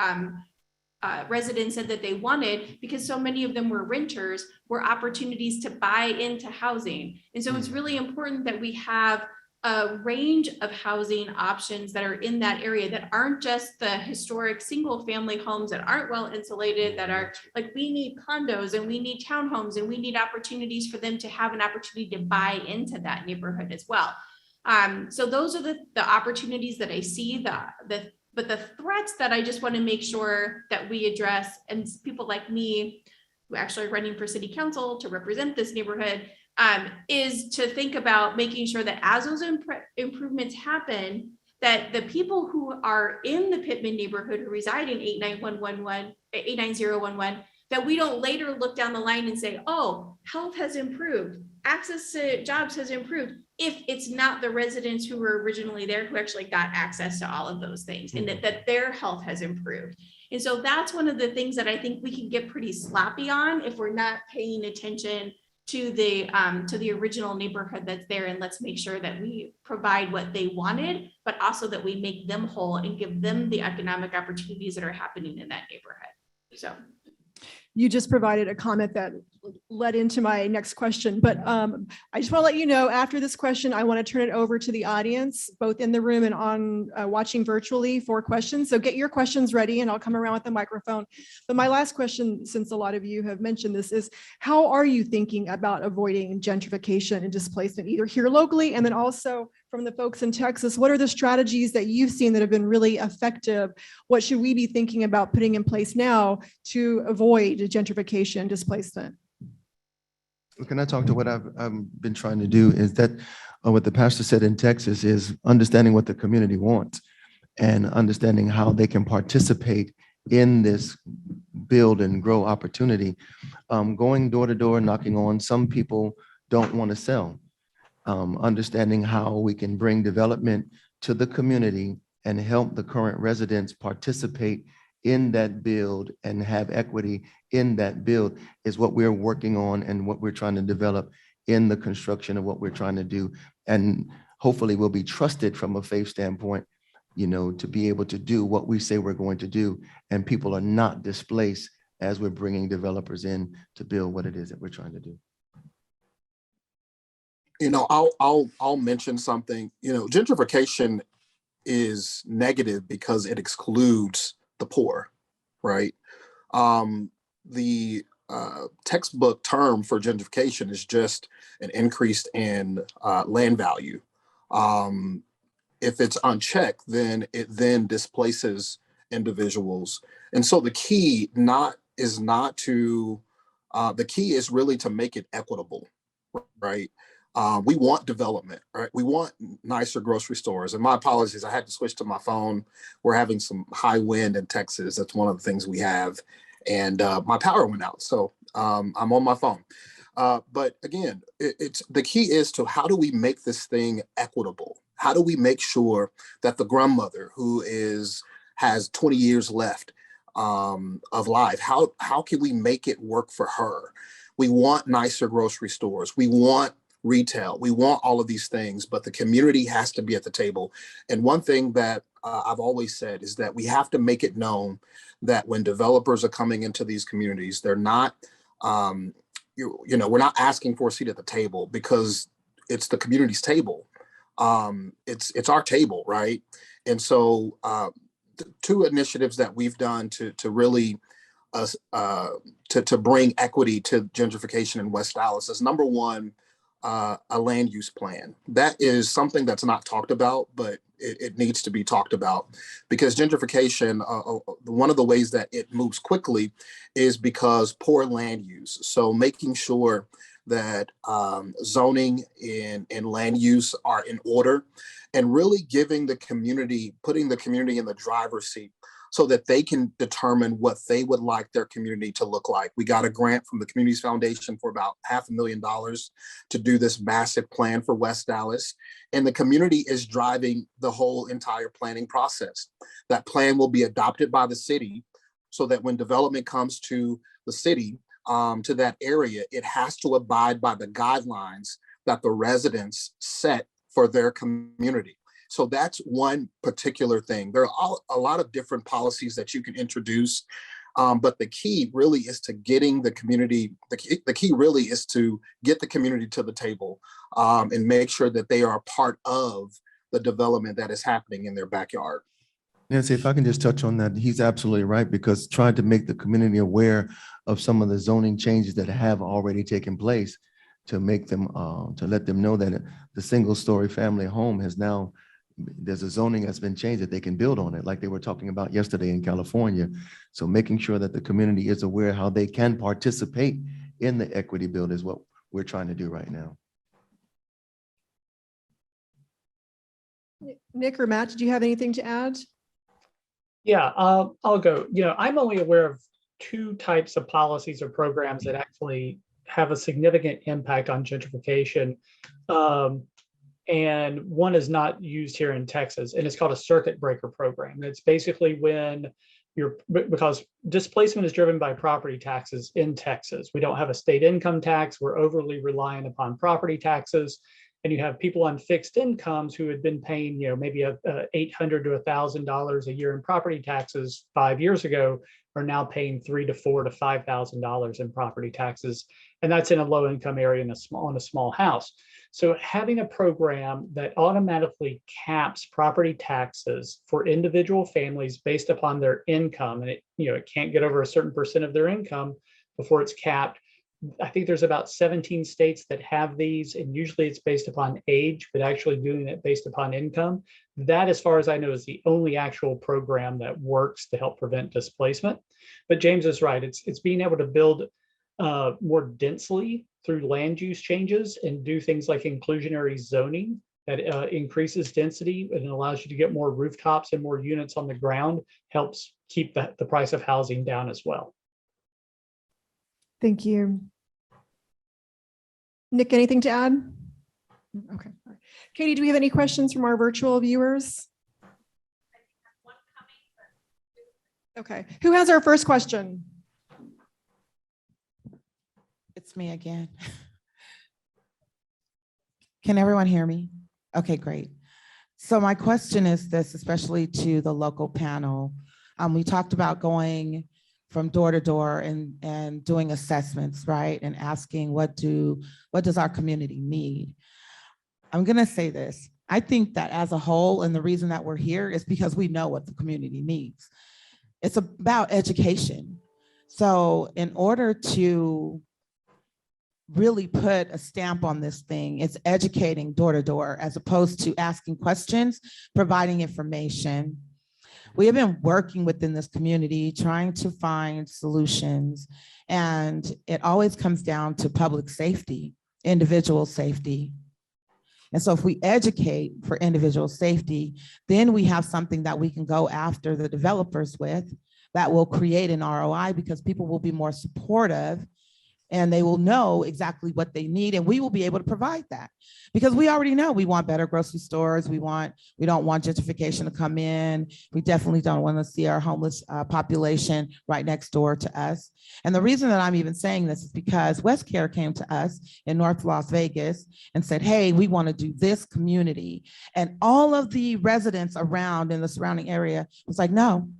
residents said that they wanted, because so many of them were renters, were opportunities to buy into housing. And so it's really important that we have a range of housing options that are in that area that aren't just the historic single family homes that aren't well insulated, that are like, we need condos and we need townhomes and we need opportunities for them to have an opportunity to buy into that neighborhood as well. So those are the opportunities that I see, but the threats that I just want to make sure that we address, and people like me who actually are running for city council to represent this neighborhood, is to think about making sure that as those improvements happen, that the people who are in the Pittman neighborhood who reside in 89011, that we don't later look down the line and say, oh, health has improved, access to jobs has improved, if it's not the residents who were originally there who actually got access to all of those things, and that their health has improved. And so that's one of the things that I think we can get pretty sloppy on if we're not paying attention to the original neighborhood that's there. And let's make sure that we provide what they wanted, but also that we make them whole and give them the economic opportunities that are happening in that neighborhood. So you just provided a comment that led into my next question, but I just want to let you know, after this question, I want to turn it over to the audience, both in the room and on watching virtually, for questions. So get your questions ready and I'll come around with the microphone. But my last question, since a lot of you have mentioned this, is how are you thinking about avoiding gentrification and displacement, either here locally and then also from the folks in Texas? What are the strategies that you've seen that have been really effective? What should we be thinking about putting in place now to avoid gentrification and displacement? Can I talk to what I've been trying to do is that what the pastor said in Texas is understanding what the community wants and understanding how they can participate in this build and grow opportunity. Going door to door, knocking on, some people don't want to sell. Understanding how we can bring development to the community and help the current residents participate in that build and have equity in that build is what we're working on and what we're trying to develop in the construction of what we're trying to do. And hopefully we'll be trusted from a faith standpoint, you know, to be able to do what we say we're going to do. And people are not displaced as we're bringing developers in to build what it is that we're trying to do. You know, I'll mention something. You know, gentrification is negative because it excludes the poor, right? The textbook term for gentrification is just an increase in land value. If it's unchecked, then it then displaces individuals. And so the key is really to make it equitable, right? We want development, right? We want nicer grocery stores. And my apologies, I had to switch to my phone. We're having some high wind in Texas. That's one of the things we have. And my power went out. So I'm on my phone. But again, it's the key is to how do we make this thing equitable? How do we make sure that the grandmother who has 20 years left of life, how can we make it work for her? We want nicer grocery stores. We want retail. We want all of these things, but the community has to be at the table. And one thing that I've always said is that we have to make it known that when developers are coming into these communities, they're not, we're not asking for a seat at the table because it's the community's table. It's our table, right? And so the two initiatives that we've done to really to bring equity to gentrification in West Dallas is, number one, a land use plan. That is something that's not talked about, but it needs to be talked about, because gentrification, one of the ways that it moves quickly is because poor land use. So making sure that zoning and land use are in order, and really putting the community in the driver's seat so that they can determine what they would like their community to look like. We got a grant from the Communities Foundation for about $500,000 to do this massive plan for West Dallas. And the community is driving the whole entire planning process. That plan will be adopted by the city so that when development comes to the city, to that area, it has to abide by the guidelines that the residents set for their community. So that's one particular thing. There are a lot of different policies that you can introduce, but the key really is to getting the community, the key really is to get the community to the table and make sure that they are a part of the development that is happening in their backyard. Nancy, if I can just touch on that, he's absolutely right, because trying to make the community aware of some of the zoning changes that have already taken place to make them, to let them know that the single story family home has now, there's a zoning that's been changed that they can build on it, like they were talking about yesterday in California. So making sure that the community is aware how they can participate in the equity build is what we're trying to do right now. Nick or Matt, did you have anything to add? Yeah, I'll go. I'm only aware of 2 types of policies or programs that actually have a significant impact on gentrification. And one is not used here in Texas, and it's called a circuit breaker program. It's basically when because displacement is driven by property taxes in Texas. We don't have a state income tax. We're overly reliant upon property taxes. And you have people on fixed incomes who had been paying, maybe $800 to $1,000 a year in property taxes 5 years ago, are now paying $3,000 to $4,000 to $5,000 in property taxes, and that's in a low-income area on a small house. So having a program that automatically caps property taxes for individual families based upon their income, and it can't get over a certain percent of their income before it's capped. I think there's about 17 states that have these, and usually it's based upon age, but actually doing it based upon income. That, as far as I know, is the only actual program that works to help prevent displacement. But James is right. It's being able to build more densely through land use changes and do things like inclusionary zoning that increases density and allows you to get more rooftops and more units on the ground, helps keep the price of housing down as well. Thank you. Nick, anything to add? Okay. All right. Katie, do we have any questions from our virtual viewers? Okay. Who has our first question? It's me again. Can everyone hear me? Okay, great. So my question is this, especially to the local panel. We talked about going from door to door and doing assessments, right? And asking what does our community need? I'm gonna say this. I think that as a whole, and the reason that we're here is because we know what the community needs. It's about education. So in order to really put a stamp on this thing, it's educating door to door as opposed to asking questions, providing information. We have been working within this community, trying to find solutions, and it always comes down to public safety, individual safety. And so if we educate for individual safety, then we have something that we can go after the developers with that will create an ROI, because people will be more supportive and they will know exactly what they need, and we will be able to provide that, because we already know we want better grocery stores. We don't want gentrification to come in. We definitely don't want to see our homeless population right next door to us. And the reason that I'm even saying this is because WestCare came to us in North Las Vegas and said, hey, we want to do this community. And all of the residents around in the surrounding area was like, no,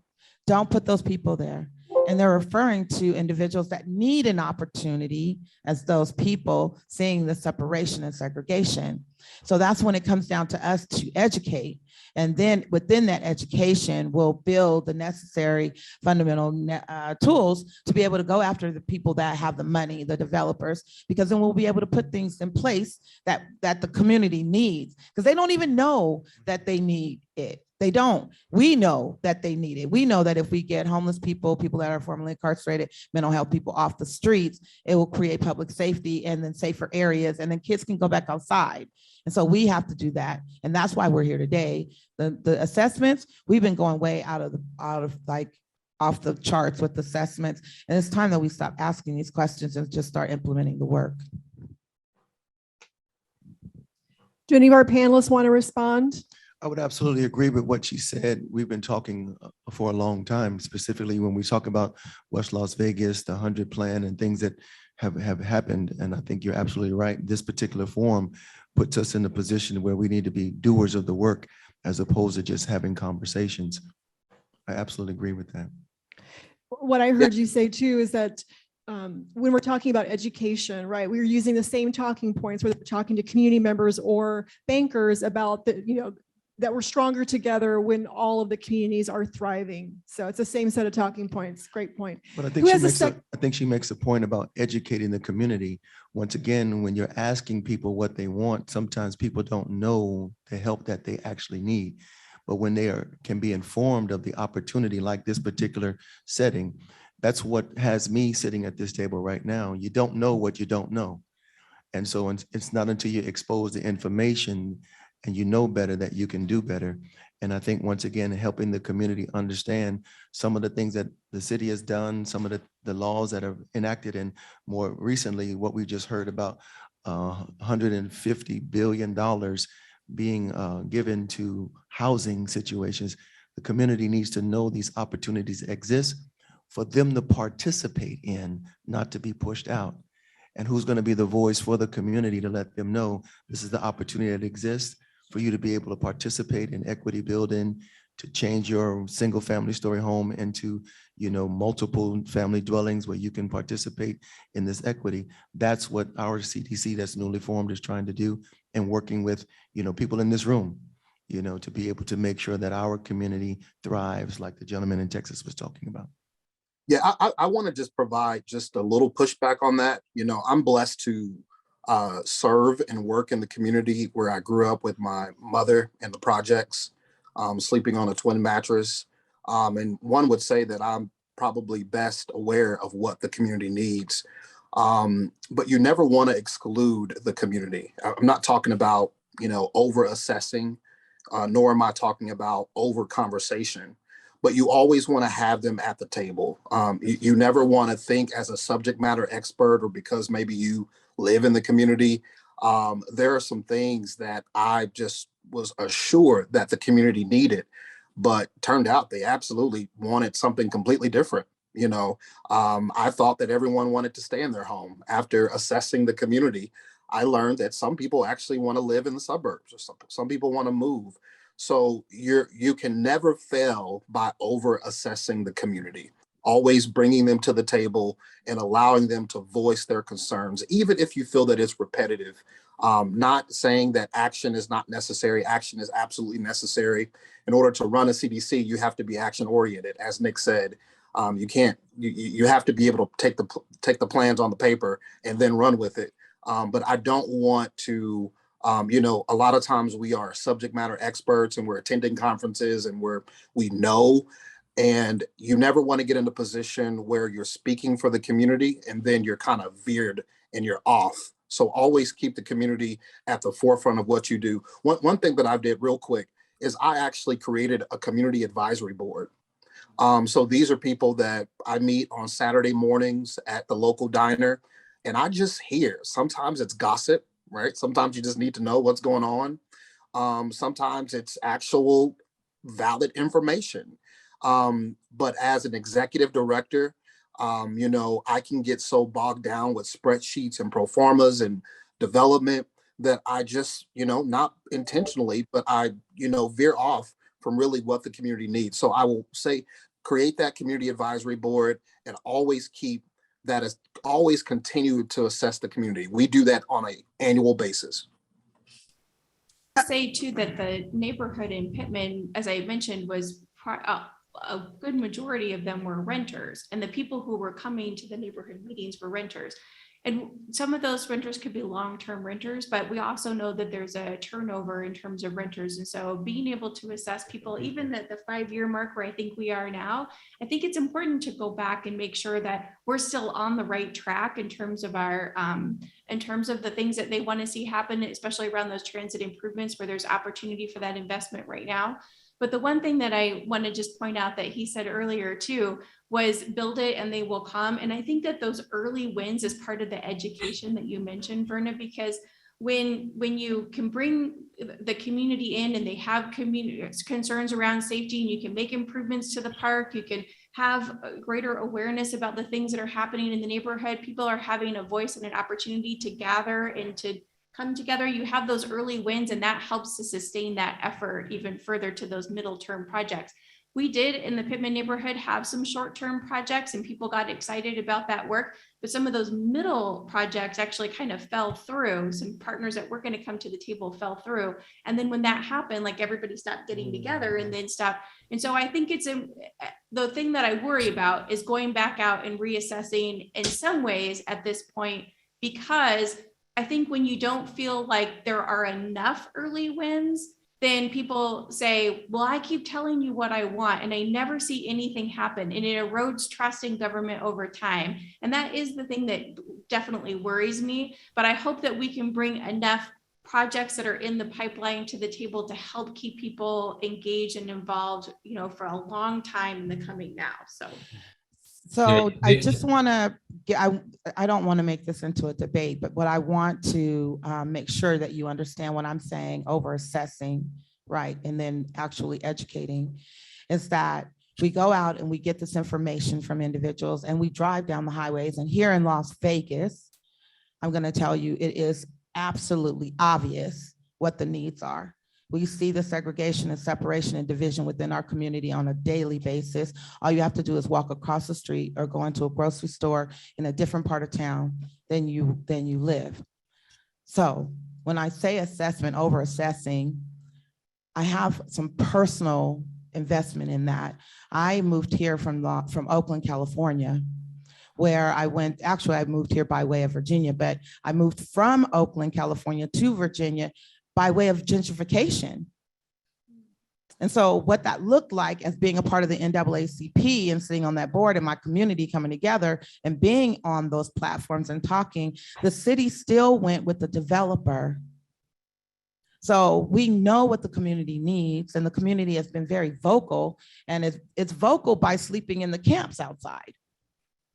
don't put those people there. And they're referring to individuals that need an opportunity as those people, seeing the separation and segregation. So that's when it comes down to us to educate. And then within that education, we'll build the necessary fundamental tools to be able to go after the people that have the money, the developers, because then we'll be able to put things in place that the community needs, because they don't even know that they need it. They don't. We know that they need it. We know that if we get homeless people, people that are formerly incarcerated, mental health people off the streets, it will create public safety and then safer areas, and then kids can go back outside. And so we have to do that. And that's why we're here today. The assessments, we've been going way out of off the charts with assessments. And it's time that we stop asking these questions and just start implementing the work. Do any of our panelists want to respond? I would absolutely agree with what she said. We've been talking for a long time, specifically when we talk about West Las Vegas, the 100 plan and things that have happened. And I think you're absolutely right. This particular forum puts us in a position where we need to be doers of the work as opposed to just having conversations. I absolutely agree with that. What I heard you say too is that when we're talking about education, right, we're using the same talking points, whether we're talking to community members or bankers about that we're stronger together when all of the communities are thriving. So it's the same set of talking points. Great point. But I think she makes a point about educating the community. Once again, when you're asking people what they want, sometimes people don't know the help that they actually need. But when they can be informed of the opportunity like this particular setting, that's what has me sitting at this table right now. You don't know what you don't know. And so it's not until you expose the information and you know better that you can do better. And I think, once again, helping the community understand some of the things that the city has done, some of the laws that are enacted, and more recently, what we just heard about $150 billion being given to housing situations. The community needs to know these opportunities exist for them to participate in, not to be pushed out. And who's going to be the voice for the community to let them know this is the opportunity that exists for you to be able to participate in equity building, to change your single family story home into, multiple family dwellings where you can participate in this equity. That's what our CDC that's newly formed is trying to do, and working with, people in this room, to be able to make sure that our community thrives, like the gentleman in Texas was talking about. Yeah, I want to just provide just a little pushback on that. I'm blessed to serve and work in the community where I grew up with my mother in the projects, sleeping on a twin mattress. And one would say that I'm probably best aware of what the community needs. But you never want to exclude the community. I'm not talking about, over assessing, nor am I talking about over conversation. But you always want to have them at the table. You never want to think as a subject matter expert, or because maybe you live in the community. There are some things that I just was assured that the community needed, but turned out they absolutely wanted something completely different. I thought that everyone wanted to stay in their home. After assessing the community, I learned that some people actually want to live in the suburbs, or some people want to move. So you can never fail by over assessing the community, always bringing them to the table and allowing them to voice their concerns, even if you feel that it's repetitive. Not saying that action is not necessary. Action is absolutely necessary. In order to run a CDC, you have to be action oriented. As Nick said, you have to be able to take the plans on the paper and then run with it. But I don't want to, a lot of times we are subject matter experts and we're attending conferences and we know, and you never want to get in a position where you're speaking for the community and then you're kind of veered and you're off. So always keep the community at the forefront of what you do. One thing that I did real quick is I actually created a community advisory board. So these are people that I meet on Saturday mornings at the local diner, and I just hear. Sometimes it's gossip, right? Sometimes you just need to know what's going on. Sometimes it's actual valid information. But as an executive director, I can get so bogged down with spreadsheets and pro formas and development that I just, not intentionally, but I, veer off from really what the community needs. So I will say, create that community advisory board and always keep that as always continue to assess the community. We do that on an annual basis. Say too that the neighborhood in Pittman, as I mentioned, was a good majority of them were renters, and the people who were coming to the neighborhood meetings were renters. And some of those renters could be long-term renters, but we also know that there's a turnover in terms of renters. And so being able to assess people, even at the 5-year mark where I think we are now, I think it's important to go back and make sure that we're still on the right track in terms of our, in terms of the things that they want to see happen, especially around those transit improvements where there's opportunity for that investment right now. But the one thing that I want to just point out that he said earlier too was build it and they will come. And I think that those early wins is part of the education that you mentioned, Brune, because when you can bring the community in and they have community concerns around safety, and you can make improvements to the park, you can have a greater awareness about the things that are happening in the neighborhood. People are having a voice and an opportunity to gather and to come together. You have those early wins, and that helps to sustain that effort even further to those middle term projects. We did in the Pittman neighborhood have some short-term projects and people got excited about that work, but some of those middle projects actually kind of fell through. Some partners that were going to come to the table fell through. And then when that happened, like everybody stopped getting together and then stopped. And so I think it's the thing that I worry about is going back out and reassessing in some ways at this point, because I think when you don't feel like there are enough early wins, then people say, well, I keep telling you what I want and I never see anything happen, and it erodes trust in government over time. And that is the thing that definitely worries me. But I hope that we can bring enough projects that are in the pipeline to the table to help keep people engaged and involved, you know, for a long time in the coming now. So I just want to get, I don't want to make this into a debate, but what I want to make sure that you understand what I'm saying over assessing, right, and then actually educating, is that we go out and we get this information from individuals and we drive down the highways. And here in Las Vegas, I'm going to tell you, it is absolutely obvious what the needs are. We see the segregation and separation and division within our community on a daily basis. All you have to do is walk across the street or go into a grocery store in a different part of town than you live. So when I say assessment over assessing, I have some personal investment in that. I moved here from Oakland, California, where I went, actually I moved here by way of Virginia, but I moved from Oakland, California to Virginia by way of gentrification. And so what that looked like as being a part of the NAACP and sitting on that board and my community coming together and being on those platforms and talking, the city still went with the developer. So we know what the community needs, and the community has been very vocal, and it's vocal by sleeping in the camps outside.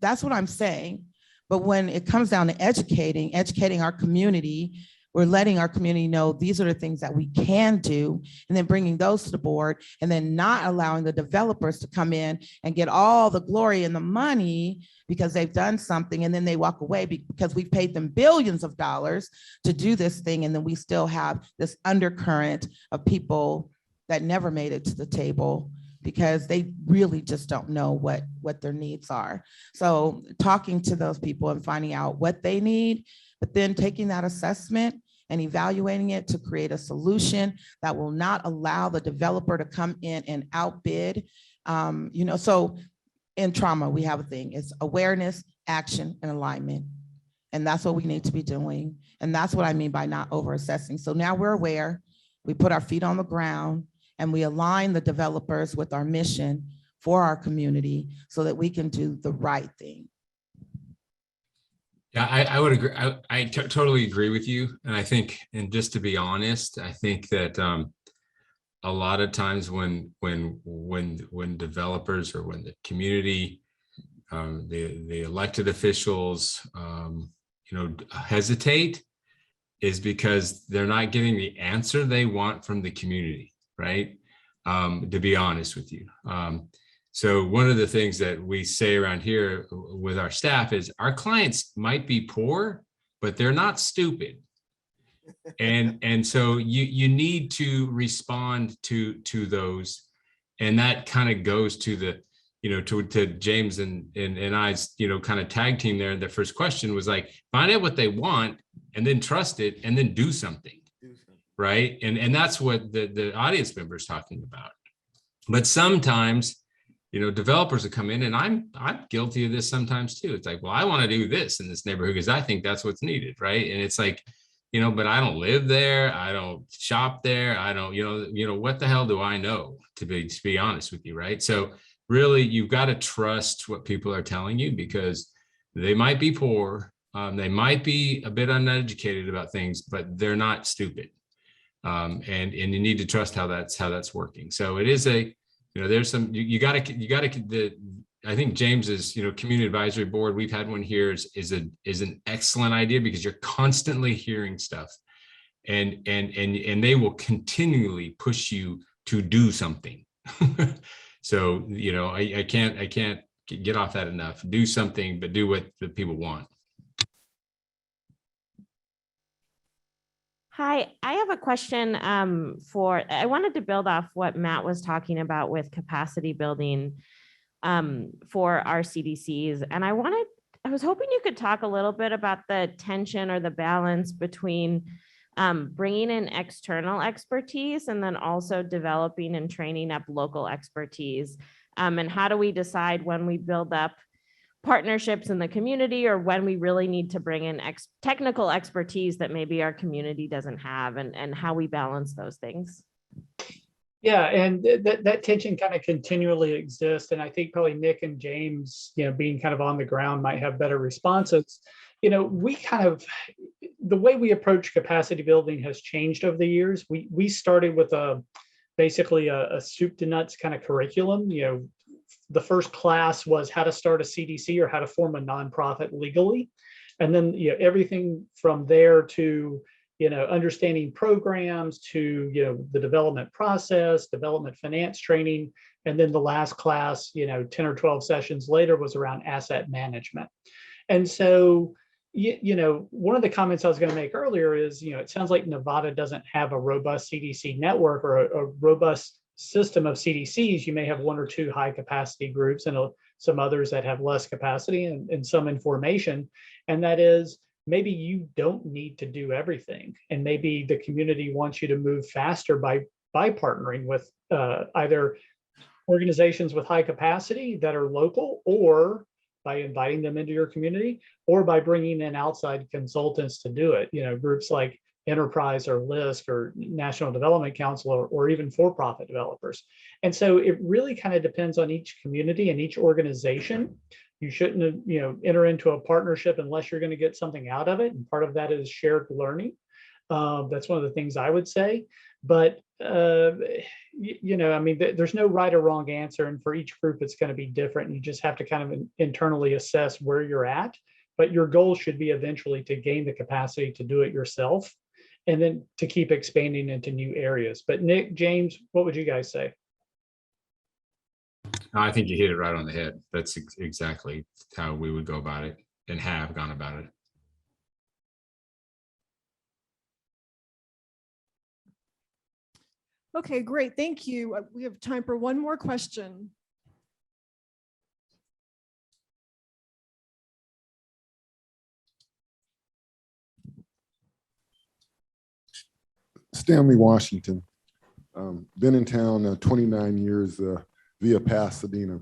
That's what I'm saying. But when it comes down to educating our community, we're letting our community know these are the things that we can do, and then bringing those to the board, and then not allowing the developers to come in and get all the glory and the money because they've done something, and then they walk away because we've paid them billions of dollars to do this thing, and then we still have this undercurrent of people that never made it to the table because they really just don't know what their needs are. So talking to those people and finding out what they need, but then taking that assessment and evaluating it to create a solution that will not allow the developer to come in and outbid. So in trauma, we have a thing, it's awareness, action, and alignment. And that's what we need to be doing. And that's what I mean by not over-assessing. So now we're aware, we put our feet on the ground, and we align the developers with our mission for our community so that we can do the right thing. Yeah, I would agree. I totally agree with you. And I think, and just to be honest, I think that a lot of times when developers or when the community, the elected officials, hesitate, is because they're not getting the answer they want from the community, right? To be honest with you. So one of the things that we say around here with our staff is our clients might be poor, but they're not stupid. And so you need to respond to those. And that kind of goes to the, to James and I's, kind of tag team there. The first question was like, find out what they want and then trust it and then do something. Right. And that's what the audience member is talking about. But sometimes developers that come in, and I'm guilty of this sometimes too. It's like, well, I want to do this in this neighborhood because I think that's what's needed, right? And it's like, but I don't live there, I don't shop there, I don't, what the hell do I know, to be honest with you, right? So really, you've got to trust what people are telling you, because they might be poor, they might be a bit uneducated about things, but they're not stupid, and you need to trust how that's working. So it is there's some, I think James's, community advisory board, we've had one here, is an excellent idea, because you're constantly hearing stuff, and they will continually push you to do something. So, I can't get off that enough. Do something, but do what the people want. Hi, I have a question I wanted to build off what Matt was talking about with capacity building for our CDCs. And I was hoping you could talk a little bit about the tension or the balance between bringing in external expertise and then also developing and training up local expertise. And how do we decide when we build up partnerships in the community, or when we really need to bring in technical expertise that maybe our community doesn't have, and how we balance those things? Yeah, and that tension kind of continually exists. And I think probably Nick and James, being kind of on the ground, might have better responses. We kind of, the way we approach capacity building has changed over the years. We started with basically a soup to nuts kind of curriculum. The first class was how to start a CDC, or how to form a nonprofit legally. And then, everything from there to, understanding programs, to, the development process, development finance training. And then the last class, 10 or 12 sessions later, was around asset management. And so, one of the comments I was going to make earlier is, it sounds like Nevada doesn't have a robust CDC network, or a robust system of CDCs. You may have one or two high capacity groups, and some others that have less capacity and some information. And that is, maybe you don't need to do everything. And maybe the community wants you to move faster by partnering with either organizations with high capacity that are local, or by inviting them into your community, or by bringing in outside consultants to do it. Groups like Enterprise or LISC or National Development Council, or even for-profit developers. And so it really kind of depends on each community and each organization. You shouldn't, enter into a partnership unless you're going to get something out of it. And part of that is shared learning. That's one of the things I would say. But, there's no right or wrong answer. And for each group, it's going to be different. And you just have to kind of internally assess where you're at. But your goal should be eventually to gain the capacity to do it yourself, and then to keep expanding into new areas. But Nick, James, what would you guys say? I think you hit it right on the head. That's exactly how we would go about it, and have gone about it. Okay, great. Thank you. We have time for one more question. Stanley Washington. Been in town 29 years via Pasadena,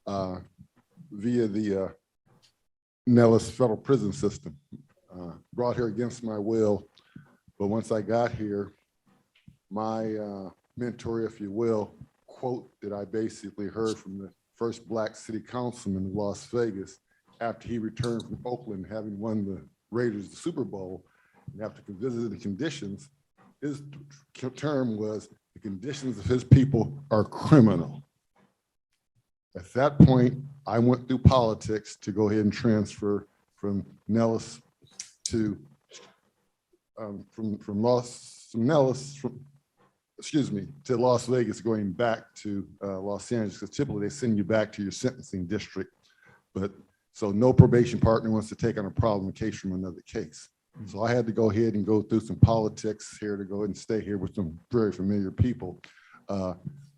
via the Nellis Federal Prison System. Brought here against my will, but once I got here, my mentor, if you will, quote that I basically heard from the first Black city councilman in Las Vegas after he returned from Oakland, having won the Raiders the Super Bowl, and after visiting the conditions, his term was, the conditions of his people are criminal. At that point, I went through politics to go ahead and transfer from Nellis to, to Las Vegas, going back to Los Angeles, because typically they send you back to your sentencing district. But so no probation partner wants to take on a problem case from another case. So I had to go ahead and go through some politics here to go and stay here with some very familiar people.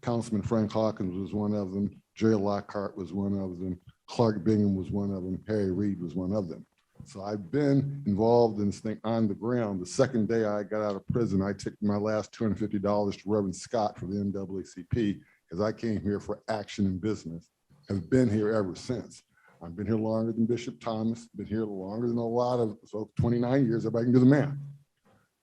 Councilman Frank Hawkins was one of them. Jerry Lockhart was one of them. Clark Bingham was one of them. Harry Reid was one of them. So I've been involved in this thing on the ground. The second day I got out of prison, I took my last $250 to Reverend Scott for the NAACP, because I came here for action and business. Have been here ever since. I've been here longer than Bishop Thomas, been here longer than a lot of, so 29 years, if I can do the math.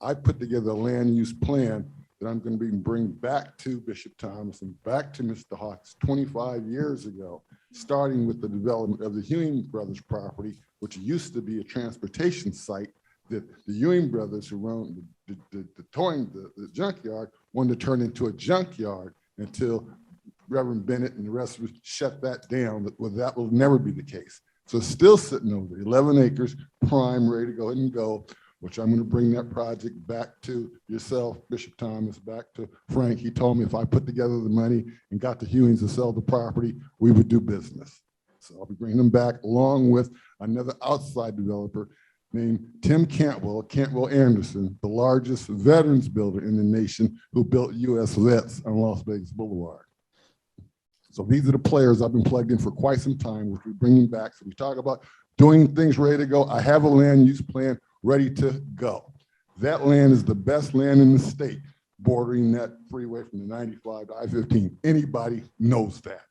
I put together a land use plan that I'm going to bring back to Bishop Thomas and back to Mr. Hawks 25 years ago, starting with the development of the Ewing Brothers property, which used to be a transportation site that the Ewing Brothers, who owned the junkyard, wanted to turn into a junkyard until Reverend Bennett and the rest of us shut that down. Well, that will never be the case. So it's still sitting over there, 11 acres, prime, ready to go ahead and go, which I'm going to bring that project back to yourself, Bishop Thomas, back to Frank. He told me if I put together the money and got the Hewings to sell the property, we would do business. So I'll be bringing them back along with another outside developer named Tim Cantwell Anderson, the largest veterans builder in the nation, who built U.S. vets on Las Vegas Boulevard. So these are the players I've been plugged in for quite some time, which we're bringing back. So we talk about doing things ready to go. I have a land use plan ready to go. That land is the best land in the state, bordering that freeway from the 95 to I-15. Anybody knows that.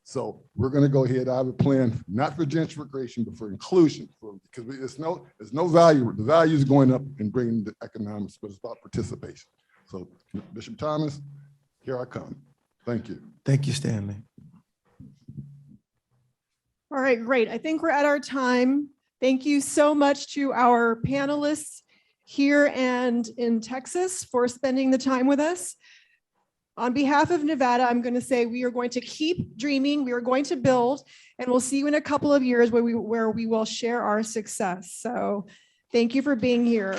So we're going to go ahead. I have a plan, not for gentrification, but for inclusion, because there's no value. The value is going up and bringing the economics, but it's about participation. So Bishop Thomas, here I come. Thank you. Thank you, Stanley. All right, great. I think we're at our time. Thank you so much to our panelists here and in Texas for spending the time with us. On behalf of Nevada, I'm going to say we are going to keep dreaming, we are going to build, and we'll see you in a couple of years where we will share our success. So thank you for being here.